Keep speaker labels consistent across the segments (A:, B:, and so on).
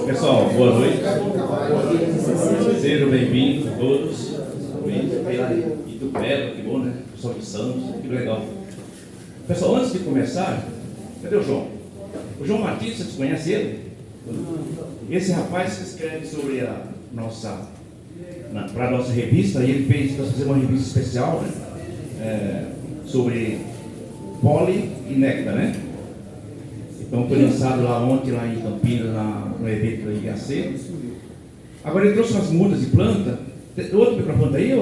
A: Pessoal, boa noite. Sejam bem-vindos todos. E do Pedro, que bom, né? Pessoal de Santos, que legal. Pessoal, antes de começar, cadê o João? O João Martins, vocês conhecem ele? Esse rapaz que escreve sobre a nossa, para a nossa revista, e ele fez, nós fizemos uma revista especial, né? Sobre pólen e néctar, né? Então foi lançado lá ontem, lá em Campinas, no evento da IAC. Agora ele trouxe umas mudas de planta. Outro microfone aí,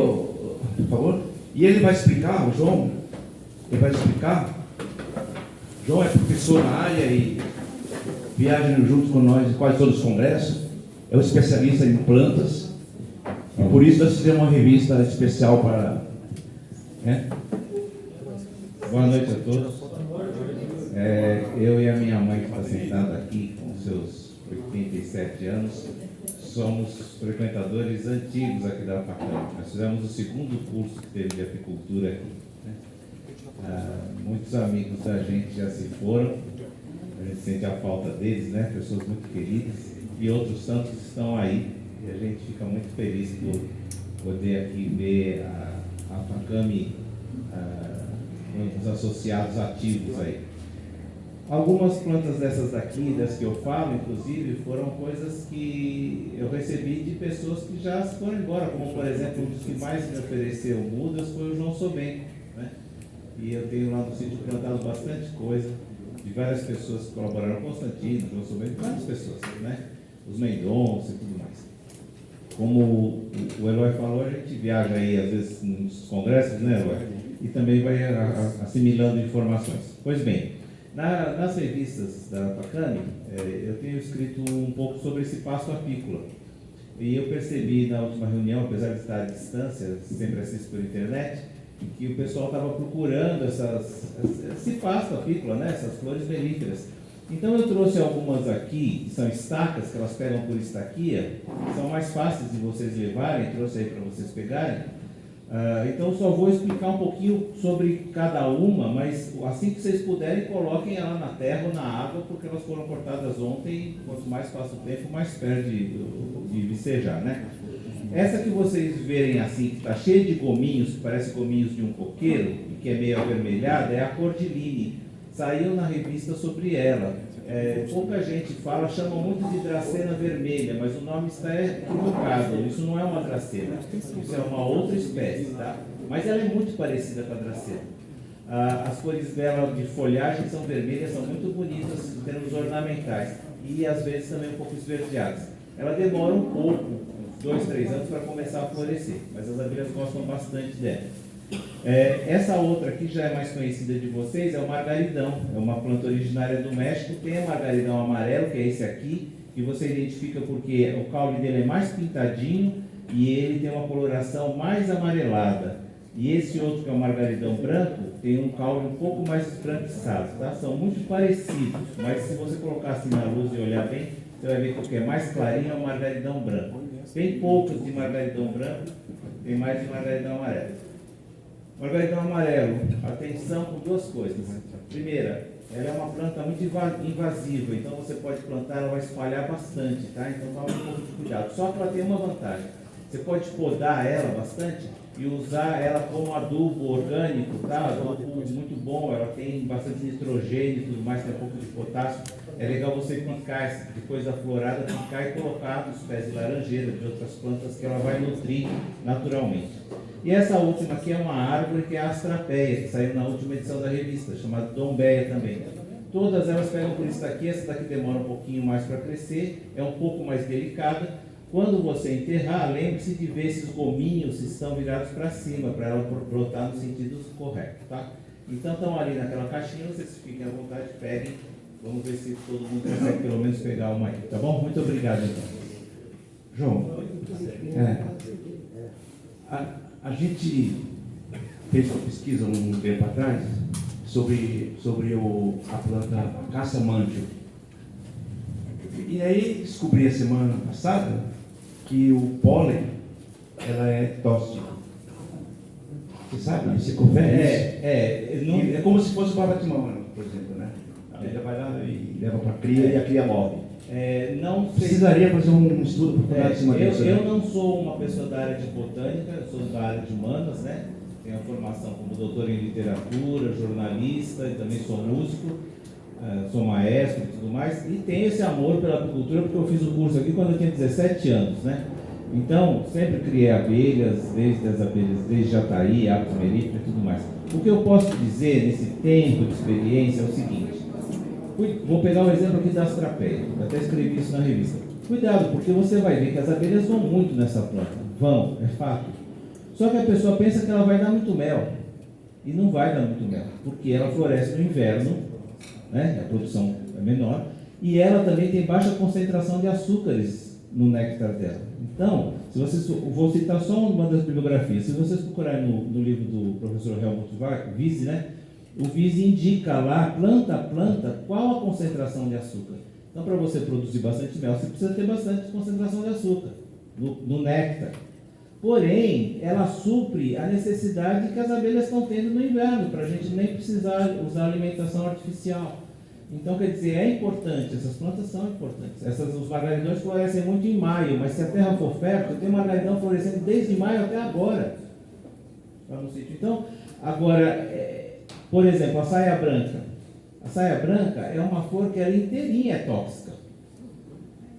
A: por favor. E ele vai explicar, o João, ele vai explicar. João é professor na área e viaja junto com nós em quase todos os congressos. É um especialista em plantas. E por isso nós fizemos uma revista especial para... né?
B: Boa noite a todos. Eu e a minha mãe, que está sentada aqui com seus 87 anos, somos frequentadores antigos aqui da Facam. Nós fizemos o segundo curso que teve de apicultura aqui, né? Muitos amigos da gente já se foram, a gente sente a falta deles, né? Pessoas muito queridas, e outros tantos estão aí, e a gente fica muito feliz por poder aqui ver a Facam, os associados ativos aí. Algumas plantas dessas daqui, das que eu falo, inclusive, foram coisas que eu recebi de pessoas que já foram embora, como por exemplo, um dos que mais me ofereceu mudas foi o João Soben, né? E eu tenho lá no sítio plantado bastante coisa, de várias pessoas que colaboraram, Constantino, João Soben, várias pessoas, né? Os Mendonça e tudo mais. Como o Eloy falou, a gente viaja aí às vezes nos congressos, né, Eloy? E também vai assimilando informações. Pois bem, nas revistas da Facam, eu tenho escrito um pouco sobre esse pasto apícola. E eu percebi na última reunião, apesar de estar à distância, sempre assisto por internet, que o pessoal estava procurando esse pasto apícola, né? Essas flores melíferas. Então eu trouxe algumas aqui, que são estacas, que elas pegam por estaquia, são mais fáceis de vocês levarem, trouxe aí para vocês pegarem. Então só vou explicar um pouquinho sobre cada uma, mas assim que vocês puderem, coloquem ela na terra ou na água, porque elas foram cortadas ontem e quanto mais passa o tempo, mais perde de vicejar, né? Essa que vocês verem assim, que está cheia de gominhos, que parece gominhos de um coqueiro, e que é meio avermelhada, é a cordyline. Saiu na revista sobre ela. Pouca gente fala, chama muito de dracena vermelha, mas o nome está equivocado. Isso não é uma dracena, isso é uma outra espécie, tá? Mas ela é muito parecida com a dracena. As cores dela de folhagem são vermelhas, são muito bonitas em termos ornamentais e às vezes também um pouco esverdeadas. Ela demora um pouco, uns 2, 3 anos para começar a florescer, mas as abelhas gostam bastante dela. Essa outra aqui já é mais conhecida de vocês, é o margaridão, é uma planta originária do México, tem o margaridão amarelo, que é esse aqui, que você identifica porque o caule dele é mais pintadinho e ele tem uma coloração mais amarelada. E esse outro, que é o margaridão branco, tem um caule um pouco mais esbranquiçado, tá? São muito parecidos, mas se você colocar assim na luz e olhar bem, você vai ver que o que é mais clarinho é o margaridão branco. Tem poucos de margaridão branco, tem mais de margaridão amarelo. Margaridão amarelo, atenção com duas coisas. Primeira, ela é uma planta muito invasiva, então você pode plantar, ela vai espalhar bastante, tá? Então toma um pouco de cuidado. Só que ela tem uma vantagem, você pode podar ela bastante e usar ela como adubo orgânico, tá? Adubo muito bom, ela tem bastante nitrogênio e tudo mais, tem um pouco de potássio. É legal você picar, depois da florada, picar e colocar nos pés de laranjeira, de outras plantas que ela vai nutrir naturalmente. E essa última aqui é uma árvore que é a astrapeia, que saiu na última edição da revista, chamada dombeia também. Todas elas pegam por isso daqui, essa daqui demora um pouquinho mais para crescer, é um pouco mais delicada. Quando você enterrar, lembre-se de ver se os gominhos estão virados para cima, para ela brotar no sentido correto, tá? Então estão ali naquela caixinha, vocês fiquem à vontade, peguem. Vamos ver se todo mundo consegue pelo menos pegar uma aí, tá bom? Muito obrigado, então.
A: João, a gente fez uma pesquisa um tempo atrás sobre a planta caça-mântil. E aí descobri a semana passada que o pólen, ela é tóxica. Você sabe? Você confere isso? É como se fosse o baba de mamãe, por exemplo, né? A abelha vai lá e leva para a cria e a cria morre.
B: Não
A: precisaria fazer um estudo por cima disso.
B: Eu não sou uma pessoa da área de botânica, eu sou da área de humanas, né? Tenho a formação como doutor em literatura, jornalista, e também sou músico, sou maestro e tudo mais, e tenho esse amor pela apicultura porque eu fiz o curso aqui quando eu tinha 17 anos, né? Então, sempre criei abelhas, desde jataí, apis mellifera e tudo mais. O que eu posso dizer nesse tempo de experiência é o seguinte: vou pegar o exemplo aqui da astrapéia, até escrevi isso na revista. Cuidado, porque você vai ver que as abelhas vão muito nessa planta, vão, é fato. Só que a pessoa pensa que ela vai dar muito mel, e não vai dar muito mel, porque ela floresce no inverno, né? A produção é menor, e ela também tem baixa concentração de açúcares no néctar dela. Então, se vocês, vou citar só uma das bibliografias, se vocês procurarem no livro do professor Helmut Wiese, né? O Wiese indica lá, planta a planta, qual a concentração de açúcar. Então, para você produzir bastante mel, você precisa ter bastante concentração de açúcar no néctar. Porém, ela supre a necessidade que as abelhas estão tendo no inverno, para a gente nem precisar usar alimentação artificial. Então, quer dizer, é importante, essas plantas são importantes. Os margaridões florescem muito em maio, mas se a terra for fértil, tem margaridão florescendo desde maio até agora. Então, agora, por exemplo, a saia branca. A saia branca é uma flor que ela inteirinha é tóxica.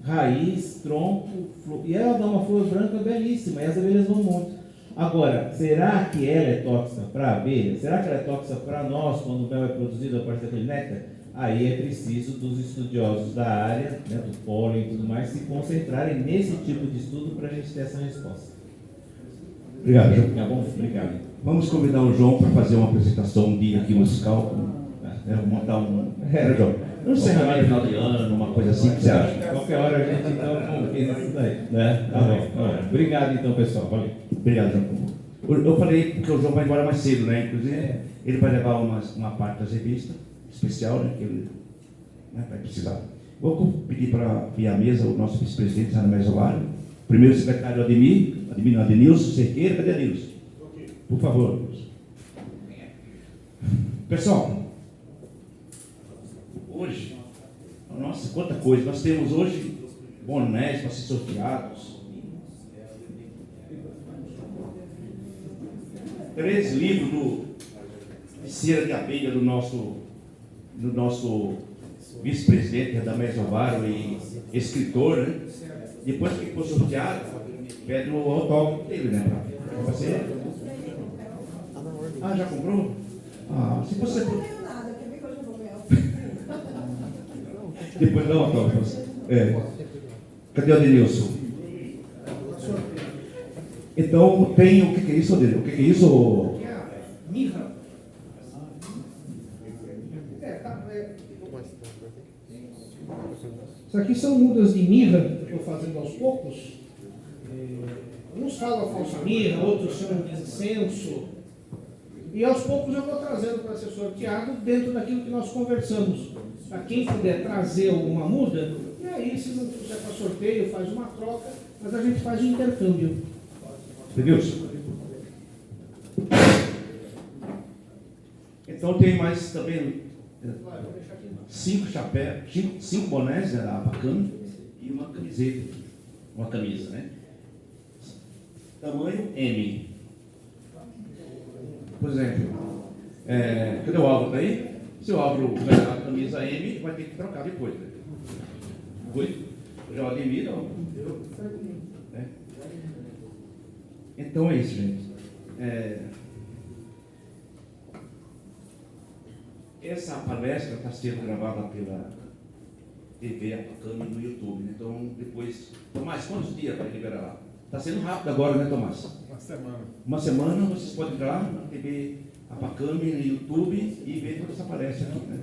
B: Raiz, tronco, flor, e ela dá uma flor branca belíssima, e as abelhas vão muito. Agora, será que ela é tóxica para a abelha? Será que ela é tóxica para nós, quando o mel é produzido a partir daquele néctar? Aí é preciso dos estudiosos da área, né, do pólen e tudo mais, se concentrarem nesse tipo de estudo para a gente ter essa resposta.
A: Obrigado, João.
B: Tá bom? Obrigado.
A: Vamos convidar o João para fazer uma apresentação um dia aqui musical. Montar um. João. Um encerramento final de ano, uma coisa assim, que você acha?
B: Qualquer hora a gente então convida isso daí. Né? Tá bom. Obrigado então, pessoal. Valeu.
A: Obrigado, João. Eu falei porque o João vai embora mais cedo, né? Inclusive, ele vai levar uma parte das revistas especial, né? Que ele vai precisar. Vou pedir para vir à mesa o nosso vice-presidente, Sandro Mesolário, primeiro secretário Adenilson Cerqueira. Cadê Adenilson? Por favor. Pessoal, hoje, nossa, quanta coisa. Nós temos hoje bonés para ser sorteados. 3 livros de cera de abelha do nosso vice-presidente, Radamés Ovaro, e escritor, né? Depois que for sorteado, pede o autógrafo dele, né? Pra você. Ah, já comprou? Ah, se você.
C: Não tenho nada, quer ver que hoje eu vou ganhar?
A: Depois dá o autógrafo. Cadê o Adenilson? Então, tem o que é isso, Adenilson? O que é isso?
D: Mirra. Isso aqui são mudas de mirra que eu estou fazendo aos poucos. Uns falam falsa mirra, outros chamam de incenso. E aos poucos eu vou trazendo para ser sorteado dentro daquilo que nós conversamos. Para quem puder trazer alguma muda, e aí, se não quiser para sorteio, faz uma troca, mas a gente faz um intercâmbio.
A: Adenilson? Então tem mais também 5 chapéus, 5 bonés da Apacam e uma camiseta, uma camisa, né? Tamanho M. Por exemplo, cadê o Álvaro? Tá aí? Se o Álvaro ganhar a camisa M, vai ter que trocar depois, né? Foi? Já o Ademir, ó. Então é isso, gente. Essa palestra está sendo gravada pela TV Apacam no YouTube, né? Então depois. Tomás, quantos dias vai liberar lá? Está sendo rápido agora, né, Tomás?
E: Uma semana.
A: Uma semana vocês podem entrar na TV Apacam no YouTube e ver toda essa palestra aqui, né?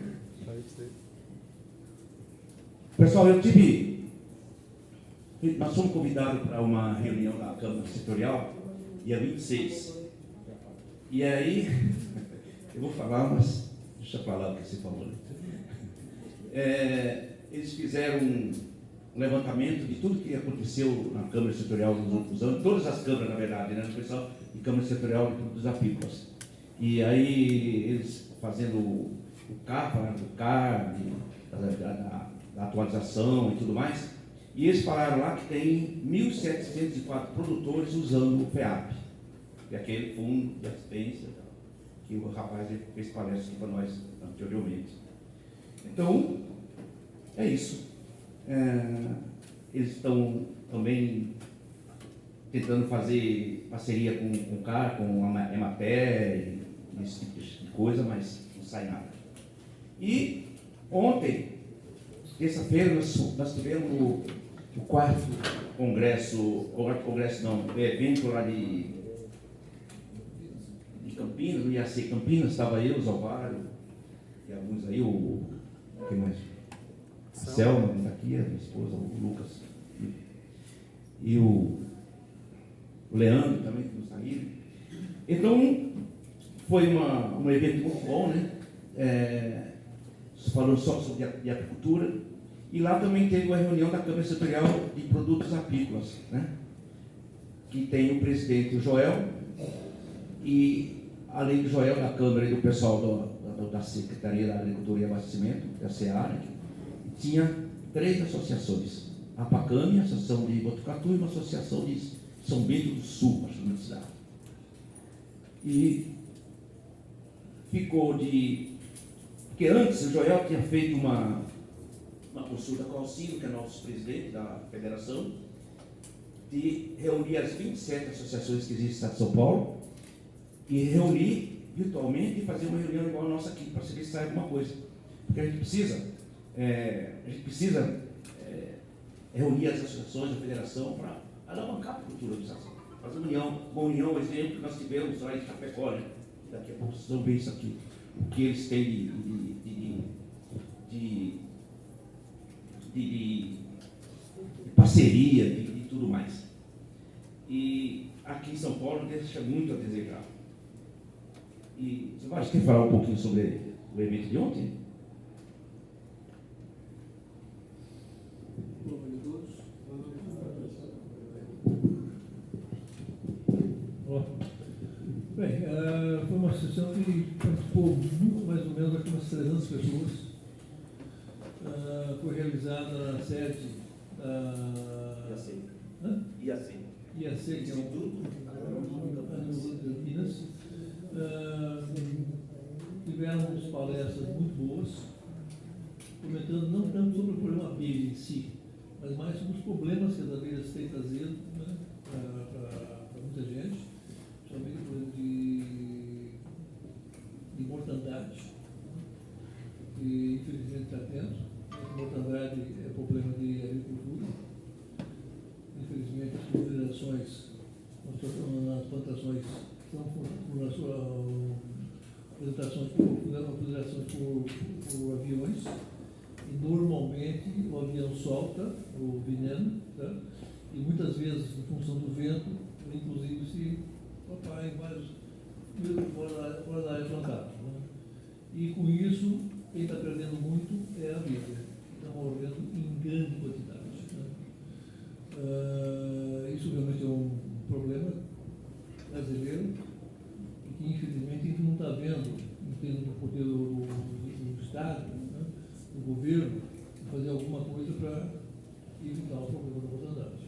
A: Pessoal, nós fomos convidados para uma reunião da Câmara Setorial, dia 26. E aí, eu vou falar, mas deixa eu falar o que você falou. Eles fizeram um levantamento de tudo que aconteceu na Câmara Setorial nos últimos anos, todas as câmaras, na verdade, né? Não foi só em Câmara Setorial dos apícolas. E aí, eles fazendo o CAPA, o CAR, da atualização e tudo mais. E eles falaram lá que tem 1.704 produtores usando o FEAP, que é aquele fundo de assistência que o rapaz fez palestra aqui para nós anteriormente. Então, é isso. Eles estão também tentando fazer parceria com o CAR, com a Emater, esse tipo de coisa, mas não sai nada. E ontem, terça-feira, nós tivemos o quarto congresso não, o evento lá de Campinas, no IAC Campinas, estava eu, o Zalvário, e alguns aí, quem mais? A Selma, que está aqui, a minha esposa, o Lucas, e o Leandro também, que nos saíram. Então, foi um evento muito bom, né? Falando só sobre a apicultura. E lá também teve uma reunião da Câmara Setorial de Produtos Apícolas, né? Que tem o presidente, o Joel, e além do Joel, da Câmara e do pessoal da Secretaria da Agricultura e Abastecimento, da SEARA, tinha 3 associações. A PACAME, a Associação de Botucatu, e uma associação de São Bento do Sul, acho que não cidade. E ficou porque antes o Joel tinha feito uma consulta com o Alcino, que é nosso presidente da federação, de reunir as 27 associações que existem no estado de São Paulo e reunir virtualmente e fazer uma reunião igual a nossa aqui para saber se sai alguma coisa. Porque a gente precisa reunir as associações da federação para alavancar a cultura do estado. Fazer uma união, exemplo que nós tivemos lá em Chapecó, né? Daqui a pouco vocês vão ver isso aqui. O que eles têm de parceria, de tudo mais. E aqui em São Paulo deixa muito a desejar. E você quer falar um pouquinho sobre o evento de ontem?
E: Bem, foi uma sessão que participou muito mais ou menos aqui umas 300 pessoas. Foi realizada na sede da IAC, que é um grupo de Minas. Tivemos palestras muito boas, comentando não tanto sobre o problema abelha em si, mas mais sobre os problemas que as abelhas têm trazido, né, para muita gente, principalmente de mortandade, que infelizmente está tendo. Mortandade é problema de agricultura. Infelizmente, as confederações, nas plantações, estão por apresentações por aviões, e normalmente o avião solta o veneno, tá? E muitas vezes, em função do vento, inclusive se papai vários fora da área plantada, né? E com isso, quem está perdendo muito é a abelha, que está morrendo em grande quantidade, né? Isso realmente é um problema brasileiro, e que infelizmente a gente não está vendo, em termos do poder do Estado, né, do governo, fazer alguma coisa para evitar o problema da mortandade.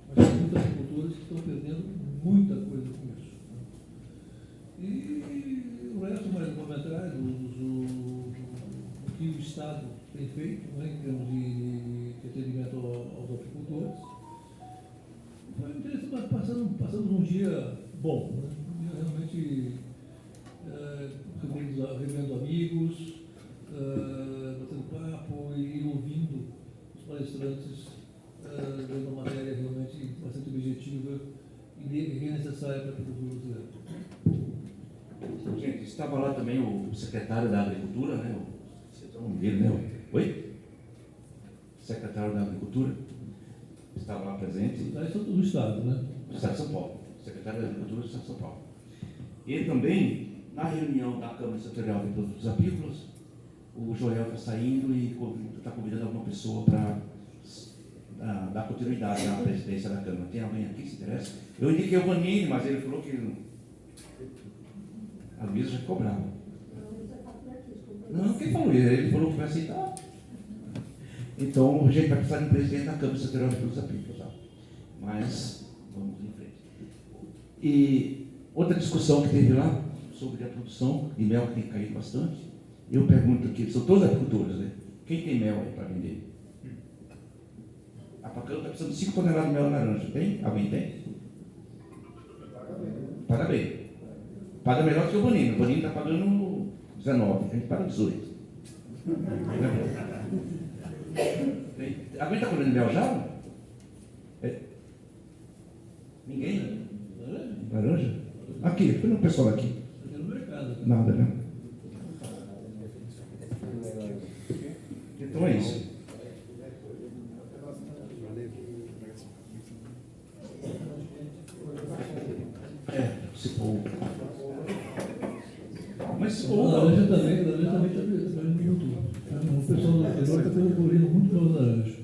E: Mas tem muitas agricultores que estão perdendo muita coisa com isso, né? E o resto, mais vamos atrás, o que o Estado tem feito, né, em termos de atendimento aos apicultores. Foi interessante, mas passamos um dia bom, né? Um dia realmente revendo amigos, batendo papo e ouvindo os palestrantes, dando uma matéria realmente bastante objetiva e necessária para a agricultura brasileira.
A: Gente, estava lá também o secretário da Agricultura, né? Você tem o nome dele, né? Oi? Secretário da Agricultura. Estava lá presente.
E: Do Estado, né?
A: Do Estado de São Paulo. Secretário da Agricultura do Estado de São Paulo. Ele também, na reunião da Câmara Setorial de Produtos Apícolas, o Joel está saindo e está convidando alguma pessoa para dar continuidade à presidência da Câmara. Tem alguém aqui que se interessa? Eu indiquei o Vanini, mas ele falou que a Luísa já ficou brava. Não, quem falou isso? Ele falou que vai aceitar. Então, a gente vai precisar de um presidente da Câmara Setorial de Produtos Apícolas. Tá? Mas, vamos em frente. E outra discussão que teve lá, sobre a produção de mel, que tem caído bastante, eu pergunto aqui, são todos apicultores, né? Quem tem mel aí para vender? A Pacam está precisando de 5 toneladas de mel laranja. Tem? Alguém tem? Paga bem. Paga melhor que o Bonino. O Bonino está pagando 19, a gente paga 18. Alguém está comendo mel já? Ninguém? Laranja? Aqui, põe o pessoal aqui.
E: Aqui no mercado.
A: Nada, né? Então é isso. Se for. Mas se for.
E: Laranja também está vendendo tudo. O pessoal do interior está concorrendo muito pelas laranjas.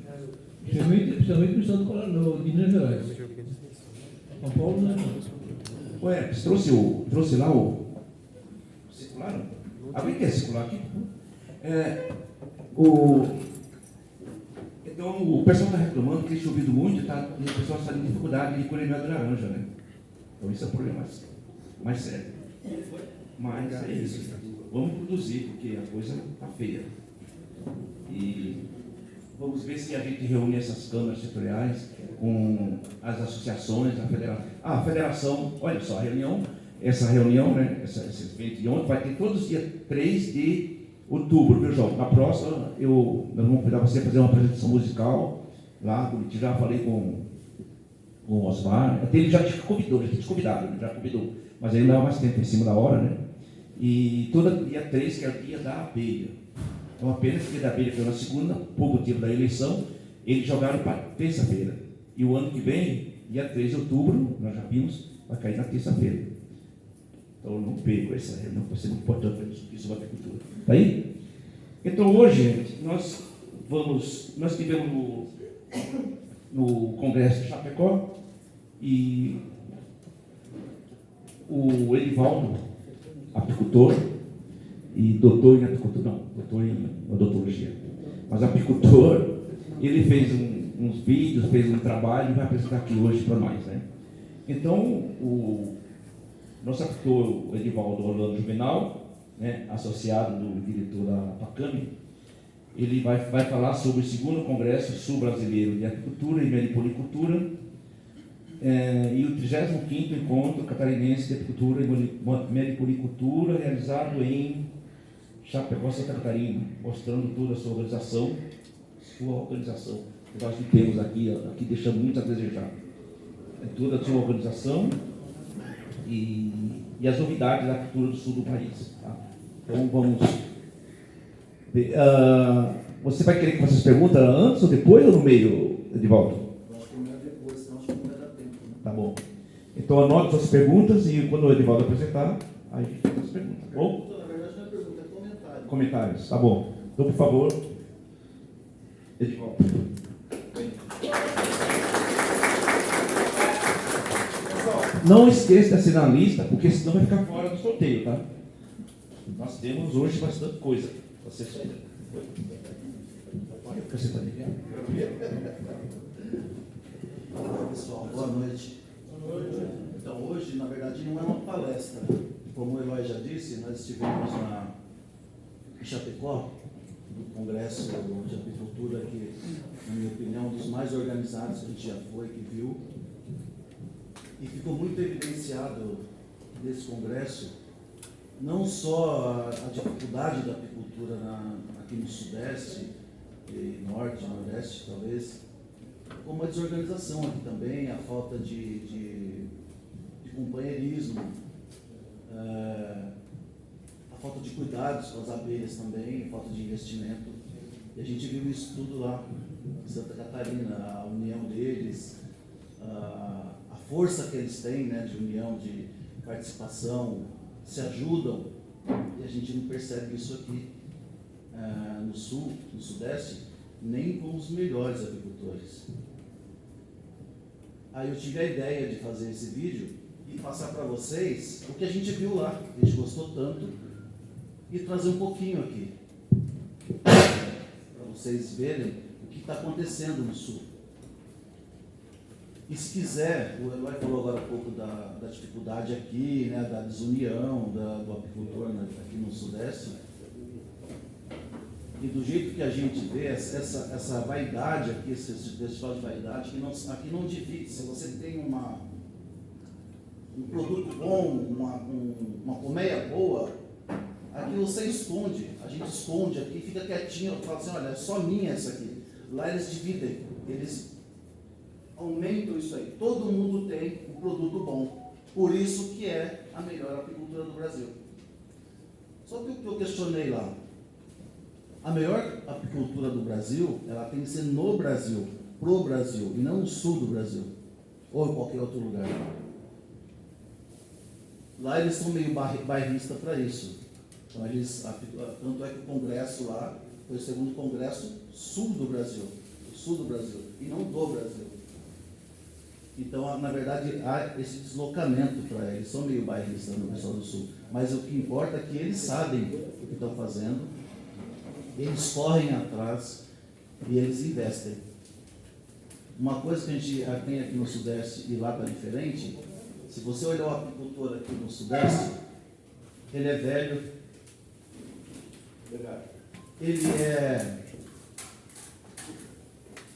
E: Principalmente no estado do Paraná, de Minas Gerais. São Paulo, né?
A: Ué, você trouxe lá o circular? Alguém quer circular aqui? Então, o pessoal está reclamando que tem chovido muito e o pessoal está em dificuldade de colher mel de laranja, né? Então, isso é um problema mais sério. Mas é isso. Vamos produzir, porque a coisa está feia. E vamos ver se a gente reúne essas câmaras setoriais com as associações, a federação. A federação, olha só, essa reunião, né, esse evento de ontem, vai ter todos os dias 3 de outubro, viu, João? Na próxima, nós vamos convidar você a fazer uma apresentação musical lá, já falei com o Osmar, até ele já te convidou, mas ele leva mais tempo em cima da hora, né? E todo dia 3, que é o dia da abelha. É uma pena que o dia da abelha foi na segunda, pouco tempo da eleição, eles jogaram para terça-feira. E o ano que vem, dia 3 de outubro, nós já vimos, vai cair na terça-feira. Então eu não perco essa reunião, vai ser muito importante para isso da agricultura. Está aí? Então hoje, nós tivemos no Congresso de Chapecó e o Edivaldo, apicultor, e doutor em apicultura, não, doutor em odontologia, mas apicultor, ele fez uns vídeos, fez um trabalho e vai apresentar aqui hoje para nós, né? Então, o nosso apicultor, o Edivaldo Orlando Juvenal, né, associado do diretor da Pacame, ele vai falar sobre o 2º Congresso Sul-Brasileiro de Apicultura e Meliponicultura e o 35º Encontro Catarinense de Apicultura e Meliponicultura, realizado em Chapecó, Santa Catarina, mostrando toda a sua organização. Nós que temos aqui deixamos muito a desejar. Toda a sua organização e as novidades da apicultura do sul do país. Tá? Então vamos ver. Você vai querer que faça as perguntas antes ou depois ou no meio, Edivaldo?
F: Eu acho que primeiro depois, senão acho que não vai dar tempo. Né?
A: Tá bom. Então anote suas perguntas e quando o Edivaldo apresentar, aí a gente faz as perguntas. Tá bom?
F: Na verdade não é pergunta, é comentário.
A: Comentários, tá bom. Então, por favor, Edivaldo. Não esqueça de assinar a lista, porque senão vai ficar fora do sorteio, tá? Nós temos hoje bastante coisa. Você só... Olha, você está ligado?
F: Olá, pessoal, boa noite. Então, hoje, na verdade, não é uma palestra. Como o Eloy já disse, nós estivemos em Chapecó, no Congresso de Apicultura, que, na minha opinião, é um dos mais organizados que a gente já foi, que viu. E ficou muito evidenciado nesse congresso, não só a dificuldade da apicultura aqui no Sudeste, e Norte, Nordeste, talvez, como a desorganização aqui também, a falta de companheirismo, a falta de cuidados com as abelhas também, a falta de investimento. E a gente viu isso tudo lá em Santa Catarina, a união deles, a força que eles têm, né, de união, de participação, se ajudam, e a gente não percebe isso aqui no Sul, no Sudeste, nem com os melhores apicultores. Aí eu tive a ideia de fazer esse vídeo e passar para vocês o que a gente viu lá, que a gente gostou tanto, e trazer um pouquinho aqui, para vocês verem o que está acontecendo no Sul. E se quiser, o Eloy falou agora há pouco da dificuldade aqui, né, da desunião do apicultor, né, aqui no Sudeste. E do jeito que a gente vê, essa vaidade aqui, esse festival de vaidade, aqui não divide. Se você tem um produto bom, uma colmeia boa, aqui você esconde. A gente esconde aqui, fica quietinho, fala assim, olha, é só minha essa aqui. Lá eles dividem, eles aumentam isso aí. Todo mundo tem um produto bom. Por isso que é a melhor apicultura do Brasil. Só que o que eu questionei lá, a melhor apicultura do Brasil, ela tem que ser no Brasil, pro Brasil, e não no sul do Brasil, ou em qualquer outro lugar. Lá eles são meio bairristas para isso. Então tanto é que o congresso lá foi o segundo congresso sul do Brasil, e não do Brasil. Então, na verdade, há esse deslocamento para eles, são meio bairristas no pessoal do sul. Mas o que importa é que eles sabem o que estão fazendo, eles correm atrás e eles investem. Uma coisa que a gente tem aqui no Sudeste e lá está diferente, se você olhar o apicultor aqui no Sudeste, ele é velho, ele é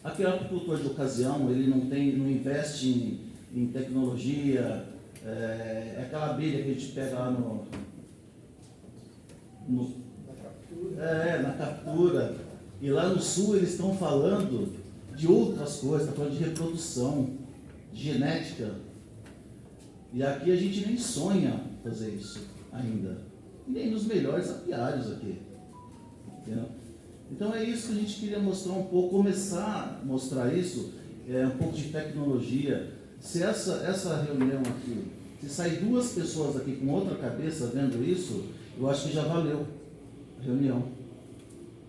F: aquele apicultor de ocasião, ele não investe em tecnologia, é aquela abelha que a gente pega lá na captura. E lá no sul eles estão falando de outras coisas, estão falando de reprodução, de genética. E aqui a gente nem sonha fazer isso ainda. E nem nos melhores apiários aqui. Entendeu? Então é isso que a gente queria mostrar um pouco, começar a mostrar isso, um pouco de tecnologia. Se essa reunião aqui, se sair duas pessoas aqui com outra cabeça vendo isso, eu acho que já valeu a reunião.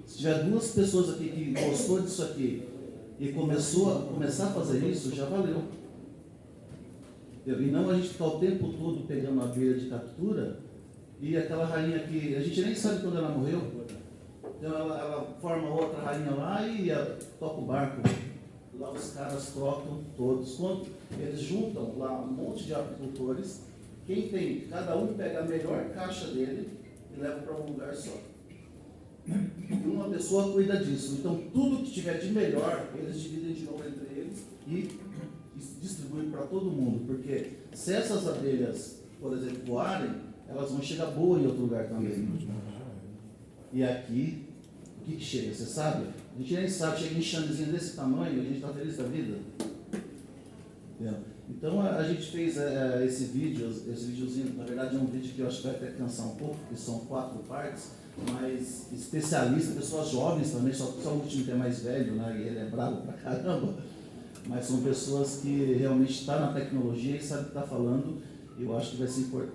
F: Se tiver duas pessoas aqui que gostou disso aqui e começar a fazer isso, já valeu. E não a gente ficar o tempo todo pegando a abelha de captura e aquela rainha que a gente nem sabe quando ela morreu. Então ela forma outra rainha lá e toca o barco. Lá os caras trocam todos. Quando eles juntam lá um monte de apicultores, cada um pega a melhor caixa dele e leva para um lugar só. E uma pessoa cuida disso. Então tudo que tiver de melhor, eles dividem de novo entre eles e distribuem para todo mundo. Porque se essas abelhas, por exemplo, voarem, elas vão chegar boas em outro lugar também. E aqui, o que chega? Você sabe? A gente nem sabe, chega em enxamezinho desse tamanho, a gente está feliz da vida. Entendeu? Então a gente fez esse videozinho, na verdade é um vídeo que eu acho que vai até cansar um pouco, porque são 4 partes, mas especialistas, pessoas jovens também, só o último que é mais velho, né, e ele é bravo pra caramba, mas são pessoas que realmente estão na tecnologia e sabem o que está falando. Eu acho que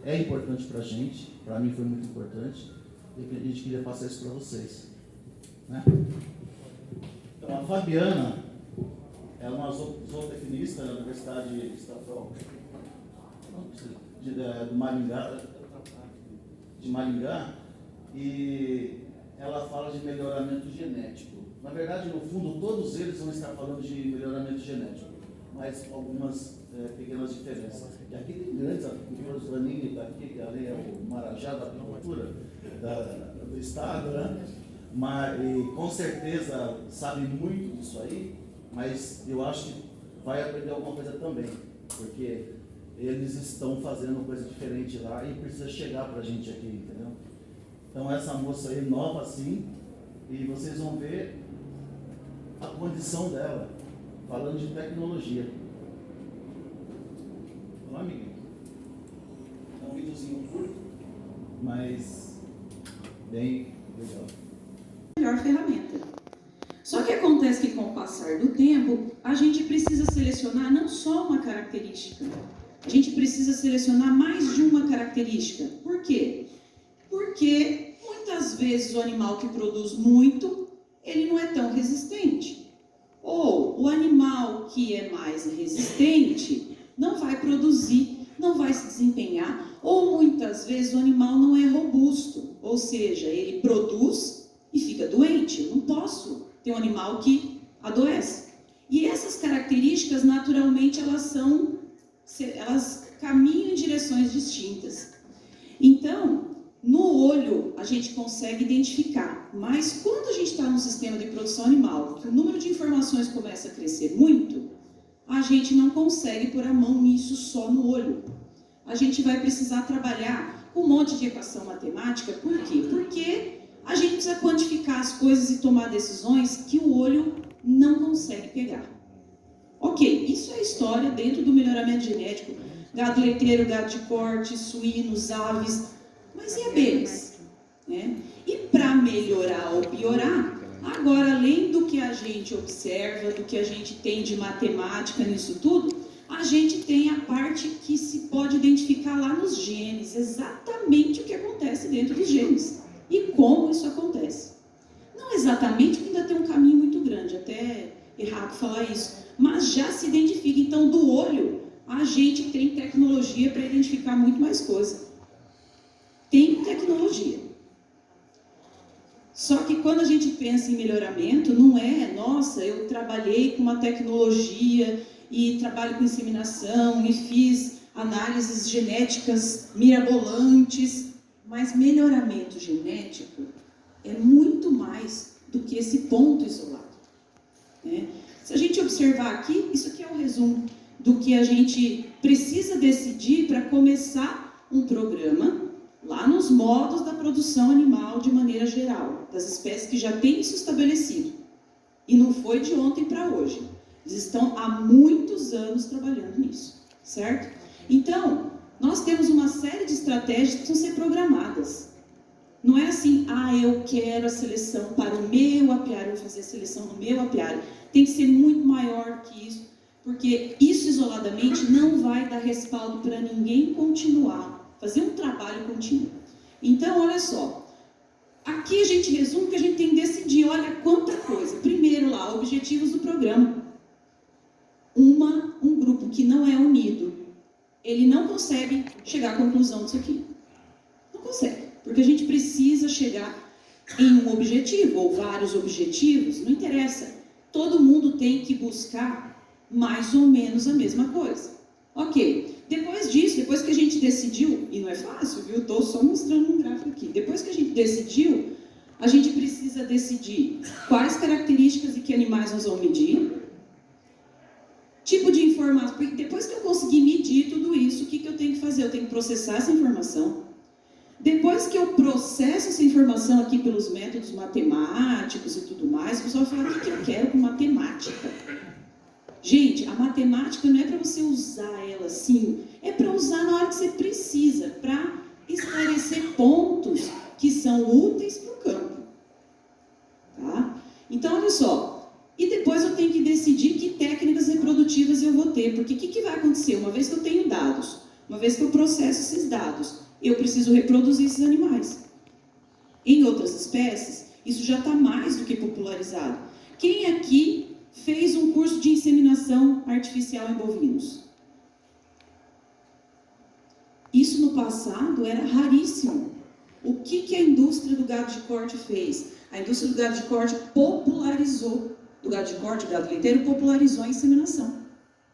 F: é importante para a gente, para mim foi muito importante, e a gente queria passar isso para vocês. Né? Então a Fabiana é uma zootecnista na Universidade Estadual de Maringá, e ela fala de melhoramento genético. Na verdade, no fundo, todos eles vão estar falando de melhoramento genético, mas com algumas pequenas diferenças. E aqui tem grandes apicultores, o Aninho está aqui, que ali é o Marajá da apicultura do estado, né? E com certeza sabe muito disso aí, mas eu acho que vai aprender alguma coisa também, porque eles estão fazendo coisa diferente lá e precisa chegar para a gente aqui, entendeu? Então essa moça aí, nova assim, e vocês vão ver a condição dela, falando de tecnologia. Olá, amiguinho. É um videozinho curto, mas bem legal.
G: Melhor ferramenta. Só que acontece que com o passar do tempo, a gente precisa selecionar não só uma característica, a gente precisa selecionar mais de uma característica. Por quê? Porque muitas vezes o animal que produz muito, ele não é tão resistente. Ou o animal que é mais resistente não vai produzir, não vai se desempenhar, ou muitas vezes o animal não é robusto, ou seja, ele produz e fica doente. Eu não posso ter um animal que adoece. E essas características, naturalmente, elas caminham em direções distintas. Então, no olho, a gente consegue identificar, mas quando a gente está no sistema de produção animal, que o número de informações começa a crescer muito, a gente não consegue pôr a mão nisso só no olho. A gente vai precisar trabalhar com um monte de equação matemática. Por quê? Porque a gente precisa quantificar as coisas e tomar decisões que o olho não consegue pegar. Ok, isso é história dentro do melhoramento genético. Gado leiteiro, gado de corte, suínos, aves. Mas e abelhas? Né? E para melhorar ou piorar, agora, além do que a gente observa, do que a gente tem de matemática nisso tudo, a gente tem a parte que se pode identificar lá nos genes, exatamente o que acontece dentro dos genes e como isso acontece. Não exatamente, porque ainda tem um caminho muito grande, até errado falar isso, mas já se identifica. Então, do olho, a gente tem tecnologia para identificar muito mais coisa. Tem tecnologia. Só que quando a gente pensa em melhoramento, não é, nossa, eu trabalhei com uma tecnologia e trabalho com inseminação e fiz análises genéticas mirabolantes, mas melhoramento genético é muito mais do que esse ponto isolado. Né? Se a gente observar aqui, isso aqui é um resumo do que a gente precisa decidir para começar um programa lá nos modos da produção animal de maneira geral, das espécies que já têm isso estabelecido. E não foi de ontem para hoje. Eles estão há muitos anos trabalhando nisso, certo? Então, nós temos uma série de estratégias que precisam ser programadas. Não é assim, eu quero a seleção para o meu apiário, vou fazer a seleção no meu apiário. Tem que ser muito maior que isso, porque isso isoladamente não vai dar respaldo para ninguém continuar, fazer um trabalho contínuo. Então, olha só, aqui a gente resume que a gente tem que decidir, olha quanta coisa. Primeiro lá, objetivos do programa. Um grupo que não é unido, ele não consegue chegar à conclusão disso aqui. Não consegue, porque a gente precisa chegar em um objetivo, ou vários objetivos, não interessa. Todo mundo tem que buscar mais ou menos a mesma coisa. Ok, depois disso, depois que a gente decidiu, e não é fácil, viu? Estou só mostrando um gráfico aqui. Depois que a gente decidiu, a gente precisa decidir quais características e que animais nós vamos medir, tipo de informação, porque depois que eu conseguir medir tudo isso, o que eu tenho que fazer? Eu tenho que processar essa informação. Depois que eu processo essa informação aqui pelos métodos matemáticos e tudo mais, o pessoal fala, o que eu quero com matemática? Gente, a matemática não é para você usar ela assim, é para usar na hora que você precisa, para esclarecer pontos que são úteis para o campo. Tá? Então, olha só. E depois eu tenho que decidir que técnicas reprodutivas eu vou ter, porque o que vai acontecer? Uma vez que eu tenho dados, uma vez que eu processo esses dados, eu preciso reproduzir esses animais. Em outras espécies, isso já está mais do que popularizado. Quem aqui fez um curso de inseminação artificial em bovinos? Isso no passado era raríssimo. O que a indústria do gado de corte fez? A indústria do gado de corte popularizou. Do gado de corte, do gado leiteiro, popularizou a inseminação.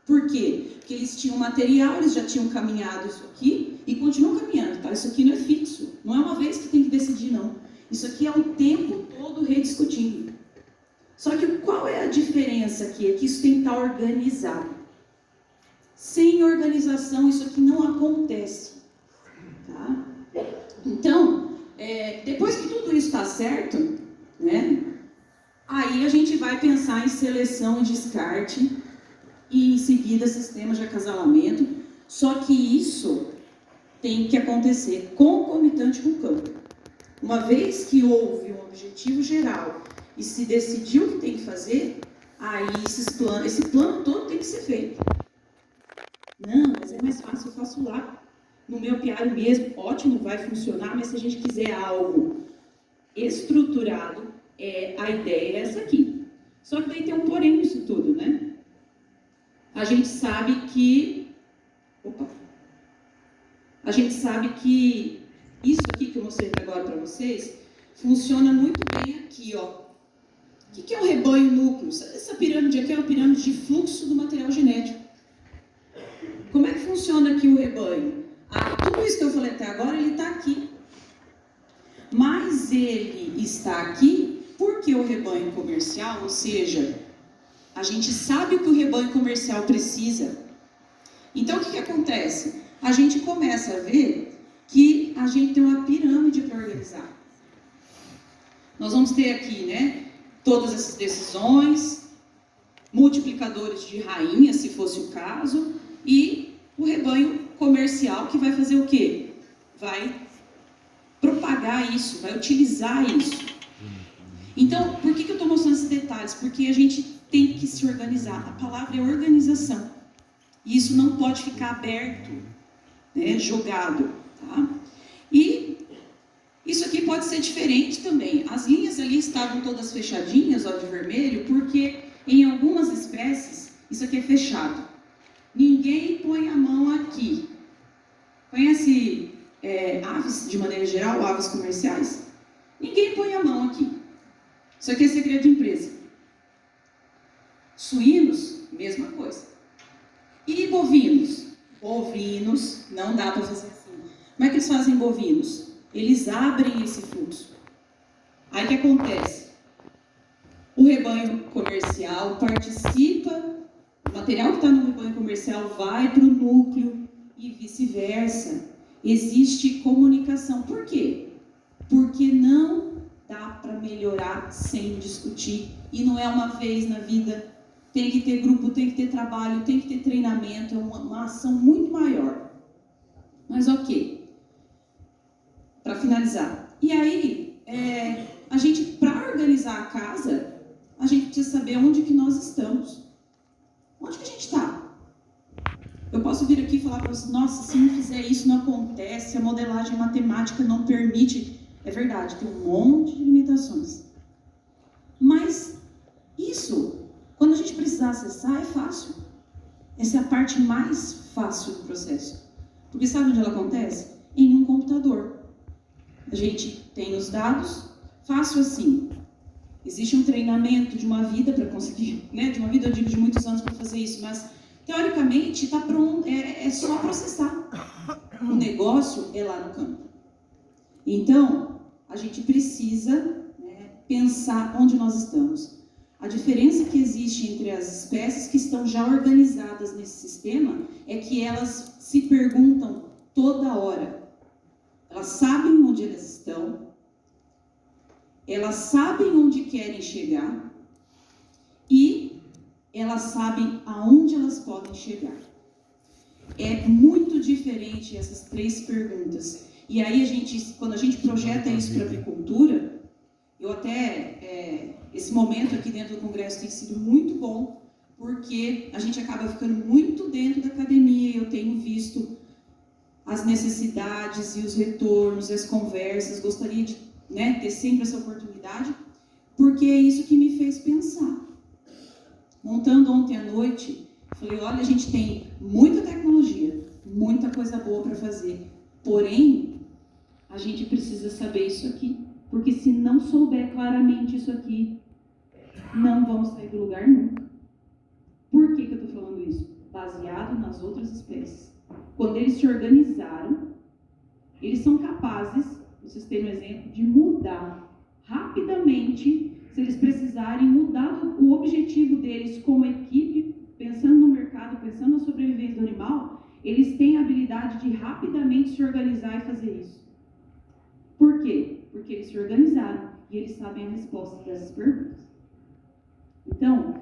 G: Por quê? Porque eles tinham material, eles já tinham caminhado isso aqui e continuam caminhando, tá? Isso aqui não é fixo, não é uma vez que tem que decidir, não. Isso aqui é o tempo todo rediscutindo. Só que qual é a diferença aqui? É que isso tem que estar organizado. Sem organização, isso aqui não acontece. Tá? Então, depois que tudo isso está certo, né? Aí a gente vai pensar em seleção e descarte e em seguida sistemas de acasalamento, só que isso tem que acontecer concomitante com o campo. Uma vez que houve um objetivo geral e se decidiu o que tem que fazer, aí esse plano todo tem que ser feito. Não, mas é mais fácil, eu faço lá no meu apiário mesmo, ótimo, vai funcionar, mas se a gente quiser algo estruturado, a ideia é essa aqui. Só que daí tem um porém nisso tudo, né? A gente sabe que... A gente sabe que isso aqui que eu mostrei agora para vocês funciona muito bem aqui, ó. O que é um rebanho núcleo? Essa pirâmide aqui é uma pirâmide de fluxo do material genético. Como é que funciona aqui o rebanho? Tudo isso que eu falei até agora, ele está aqui. Mas ele está aqui porque o rebanho comercial, ou seja, a gente sabe o que o rebanho comercial precisa. Então, o que acontece? A gente começa a ver que a gente tem uma pirâmide para organizar. Nós vamos ter aqui, né, todas essas decisões, multiplicadores de rainha, se fosse o caso, e o rebanho comercial que vai fazer o quê? Vai propagar isso, vai utilizar isso. Então, por que eu estou mostrando esses detalhes? Porque a gente tem que se organizar. A palavra é organização. E isso não pode ficar aberto, né, jogado. Tá? E isso aqui pode ser diferente também. As linhas ali estavam todas fechadinhas, ó, de vermelho, porque em algumas espécies isso aqui é fechado. Ninguém põe a mão aqui. Conhece aves, de maneira geral, aves comerciais? Ninguém põe a mão aqui. Isso aqui é segredo de empresa. Suínos, mesma coisa. E bovinos? Bovinos, não dá para fazer assim. Como é que eles fazem bovinos? Eles abrem esse fluxo. Aí o que acontece? O rebanho comercial participa, o material que está no rebanho comercial vai para o núcleo e vice-versa. Existe comunicação. Por quê? Porque não dá para melhorar sem discutir. E não é uma vez na vida. Tem que ter grupo, tem que ter trabalho, tem que ter treinamento. É uma ação muito maior. Mas ok. Para finalizar. E aí, a gente, para organizar a casa, a gente precisa saber onde que nós estamos. Onde que a gente está? Eu posso vir aqui e falar para você, nossa, se não fizer isso não acontece, a modelagem matemática não permite. É verdade, tem um monte de limitações. Mas isso, quando a gente precisar acessar, é fácil. Essa é a parte mais fácil do processo. Porque sabe onde ela acontece? Em um computador. A gente tem os dados, fácil assim. Existe um treinamento de uma vida para conseguir, né? De uma vida, eu digo, de muitos anos para fazer isso, mas teoricamente está pronto, é só processar. O negócio é lá no campo. Então, a gente precisa, né, pensar onde nós estamos. A diferença que existe entre as espécies que estão já organizadas nesse sistema é que elas se perguntam toda hora. Elas sabem onde elas estão, elas sabem onde querem chegar e elas sabem aonde elas podem chegar. É muito diferente essas três perguntas. E aí, quando a gente projeta isso para a agricultura, eu até, esse momento aqui dentro do Congresso tem sido muito bom, porque a gente acaba ficando muito dentro da academia, e eu tenho visto as necessidades e os retornos, as conversas, gostaria de, né, ter sempre essa oportunidade, porque é isso que me fez pensar. Montando ontem à noite, falei, olha, a gente tem muita tecnologia, muita coisa boa para fazer, porém, a gente precisa saber isso aqui, porque se não souber claramente isso aqui, não vamos sair do lugar nunca. Por que eu estou falando isso? Baseado nas outras espécies. Quando eles se organizaram, eles são capazes, vocês terem um exemplo, de mudar rapidamente, se eles precisarem mudar o objetivo deles como equipe, pensando no mercado, pensando na sobrevivência do animal, eles têm a habilidade de rapidamente se organizar e fazer isso. Por quê? Porque eles se organizaram e eles sabem a resposta dessas perguntas. Então,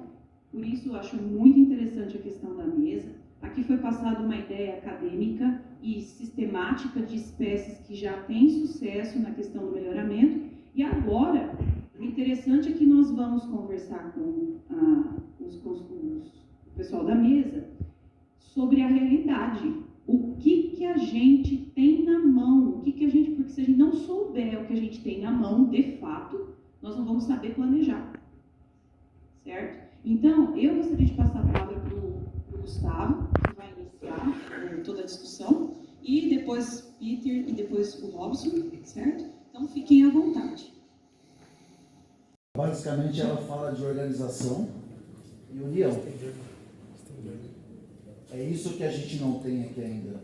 G: por isso eu acho muito interessante a questão da mesa. Aqui foi passada uma ideia acadêmica e sistemática de espécies que já têm sucesso na questão do melhoramento. E agora, o interessante é que nós vamos conversar com o pessoal da mesa sobre a realidade. O que a gente tem na mão, porque se a gente não souber o que a gente tem na mão, de fato, nós não vamos saber planejar. Certo? Então, eu gostaria de passar a palavra para o Gustavo, que vai iniciar toda a discussão, e depois Peter e depois o Robson, certo? Então, fiquem à vontade.
F: Basicamente, ela fala de organização e união. É isso que a gente não tem aqui ainda.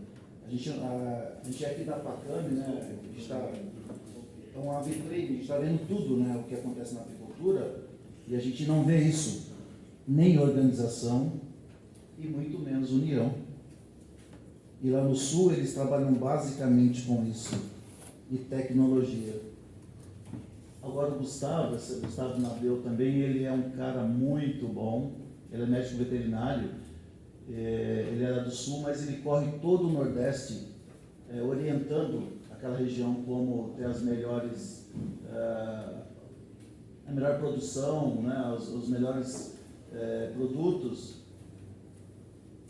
F: A gente é aqui da Pacame, né? A gente está, é uma vitrine, a gente está vendo tudo, né? O que acontece na apicultura, e a gente não vê isso, nem organização e muito menos união. E lá no Sul eles trabalham basicamente com isso, e tecnologia. Agora o Gustavo, esse Gustavo Nabel também, ele é um cara muito bom, ele é médico veterinário, ele era do Sul, mas ele corre todo o Nordeste, orientando aquela região como ter as melhores, a melhor produção, né, os melhores produtos,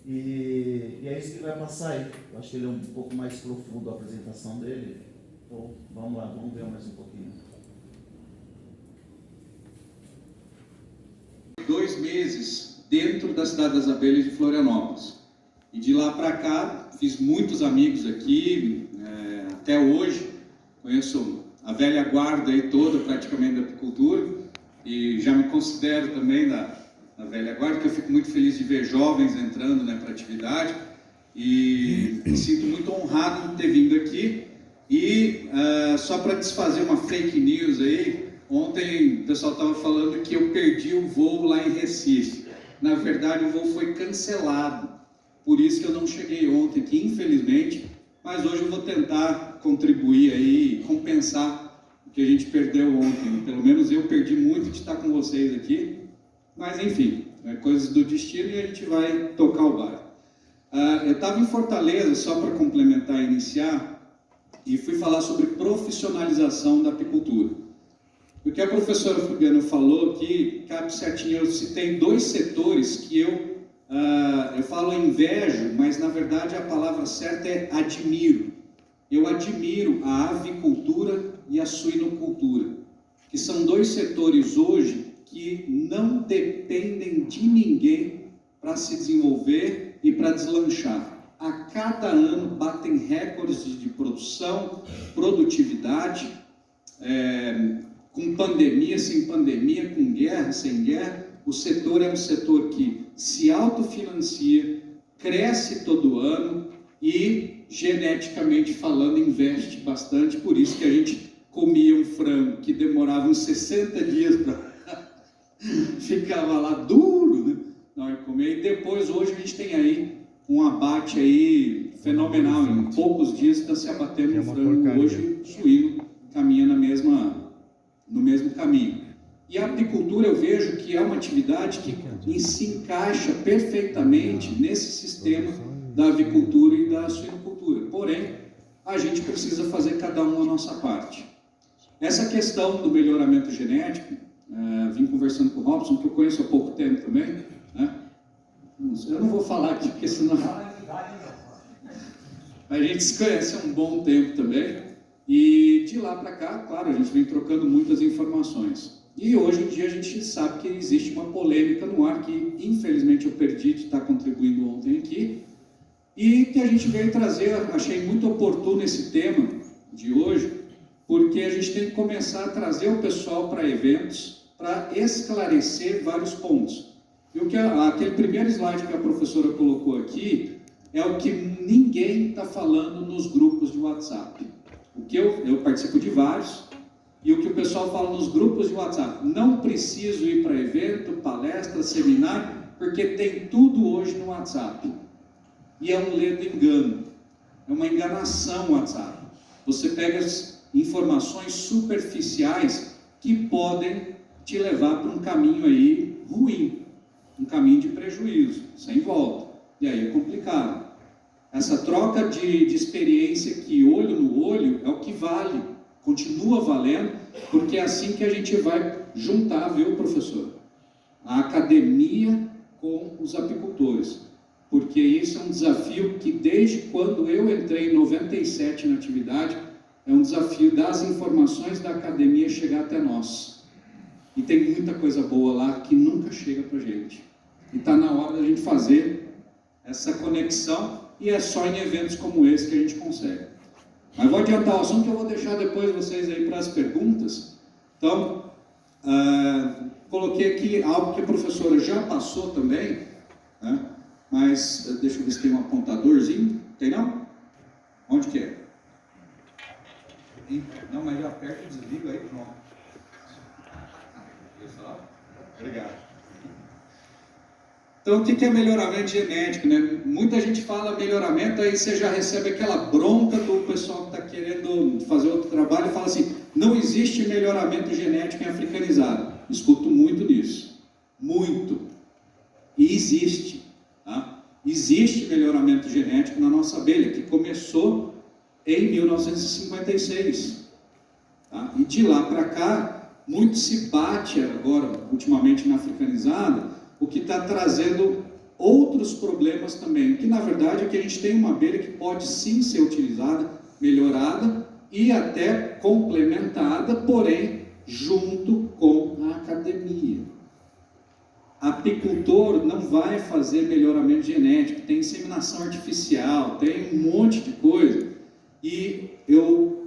F: e é isso que vai passar aí. Eu acho que ele é um pouco mais profundo a apresentação dele, então vamos lá, vamos ver mais um pouquinho.
H: 2 meses dentro da Cidade das Abelhas de Florianópolis. E de lá para cá, fiz muitos amigos aqui, até hoje, conheço a velha guarda aí toda, praticamente, da apicultura, e já me considero também da velha guarda, que eu fico muito feliz de ver jovens entrando, né, para a atividade, e me sinto muito honrado de ter vindo aqui. E só para desfazer uma fake news aí, ontem o pessoal estava falando que eu perdi o voo lá em Recife. Na verdade, o voo foi cancelado. Por isso que eu não cheguei ontem aqui, infelizmente. Mas hoje eu vou tentar contribuir aí, compensar o que a gente perdeu ontem. Pelo menos eu perdi muito de estar com vocês aqui. Mas enfim, é coisas do destino e a gente vai tocar o barco. Eu estava em Fortaleza, só para complementar e iniciar, e fui falar sobre profissionalização da apicultura. O que a professora Fabiana falou aqui, cabe certinho. Eu citei 2 setores que eu falo invejo, mas na verdade a palavra certa é admiro. Eu admiro a avicultura e a suinocultura, que são 2 setores hoje que não dependem de ninguém para se desenvolver e para deslanchar. A cada ano batem recordes de produção, produtividade, com pandemia, sem pandemia, com guerra, sem guerra. O setor é um setor que se autofinancia, cresce todo ano e, geneticamente falando, investe bastante. Por isso que a gente comia um frango que demorava uns 60 dias para ficava lá duro, né, na hora de comer. E depois, hoje, a gente tem aí um abate aí fenomenal. Em poucos dias está se abatendo um frango. Hoje o suíno caminha no mesmo caminho. E a apicultura, eu vejo que é uma atividade que se encaixa perfeitamente nesse sistema da avicultura e da suinocultura. Porém, a gente precisa fazer cada um a nossa parte. Essa questão do melhoramento genético, vim conversando com o Robson, que eu conheço há pouco tempo também, né? Eu não vou falar aqui, porque senão a gente se conhece há um bom tempo também. E de lá para cá, claro, a gente vem trocando muitas informações. E hoje em dia a gente sabe que existe uma polêmica no ar, que infelizmente eu perdi de estar contribuindo ontem aqui, e que a gente veio trazer. Achei muito oportuno esse tema de hoje, porque a gente tem que começar a trazer o pessoal para eventos, para esclarecer vários pontos. E o que aquele primeiro slide que a professora colocou aqui é o que ninguém está falando nos grupos de WhatsApp. O que eu participo de vários, e o que o pessoal fala nos grupos de WhatsApp: não preciso ir para evento, palestra, seminário, porque tem tudo hoje no WhatsApp. E é um ledo engano, é uma enganação o WhatsApp. Você pega as informações superficiais que podem te levar para um caminho aí ruim, um caminho de prejuízo, sem volta. E aí é complicado. Essa troca de experiência aqui, olho no olho, é o que vale, continua valendo, porque é assim que a gente vai juntar, viu, professor? A academia com os apicultores. Porque isso é um desafio que, desde quando eu entrei em 97 na atividade, é um desafio das informações da academia chegar até nós. E tem muita coisa boa lá que nunca chega para a gente. E está na hora da gente fazer essa conexão, e é só em eventos como esse que a gente consegue. Mas vou adiantar o assunto, que eu vou deixar depois vocês aí para as perguntas. Então, Coloquei aqui algo que a professora já passou também, né? Mas deixa eu ver se tem um apontadorzinho. Tem não? Onde que é? Não, mas já aperta e desliga aí, pronto. Obrigado. Então, o que é melhoramento genético, né? Muita gente fala melhoramento, aí você já recebe aquela bronca do pessoal que está querendo fazer outro trabalho e fala assim, não existe melhoramento genético em africanizado. Escuto muito nisso. Muito. E existe. Tá? Existe melhoramento genético na nossa abelha, que começou em 1956. Tá? E de lá para cá, muito se bate agora, ultimamente na africanizada, o que está trazendo outros problemas também, que na verdade é que a gente tem uma abelha que pode sim ser utilizada, melhorada e até complementada, porém junto com a academia. Apicultor não vai fazer melhoramento genético, tem inseminação artificial, tem um monte de coisa. E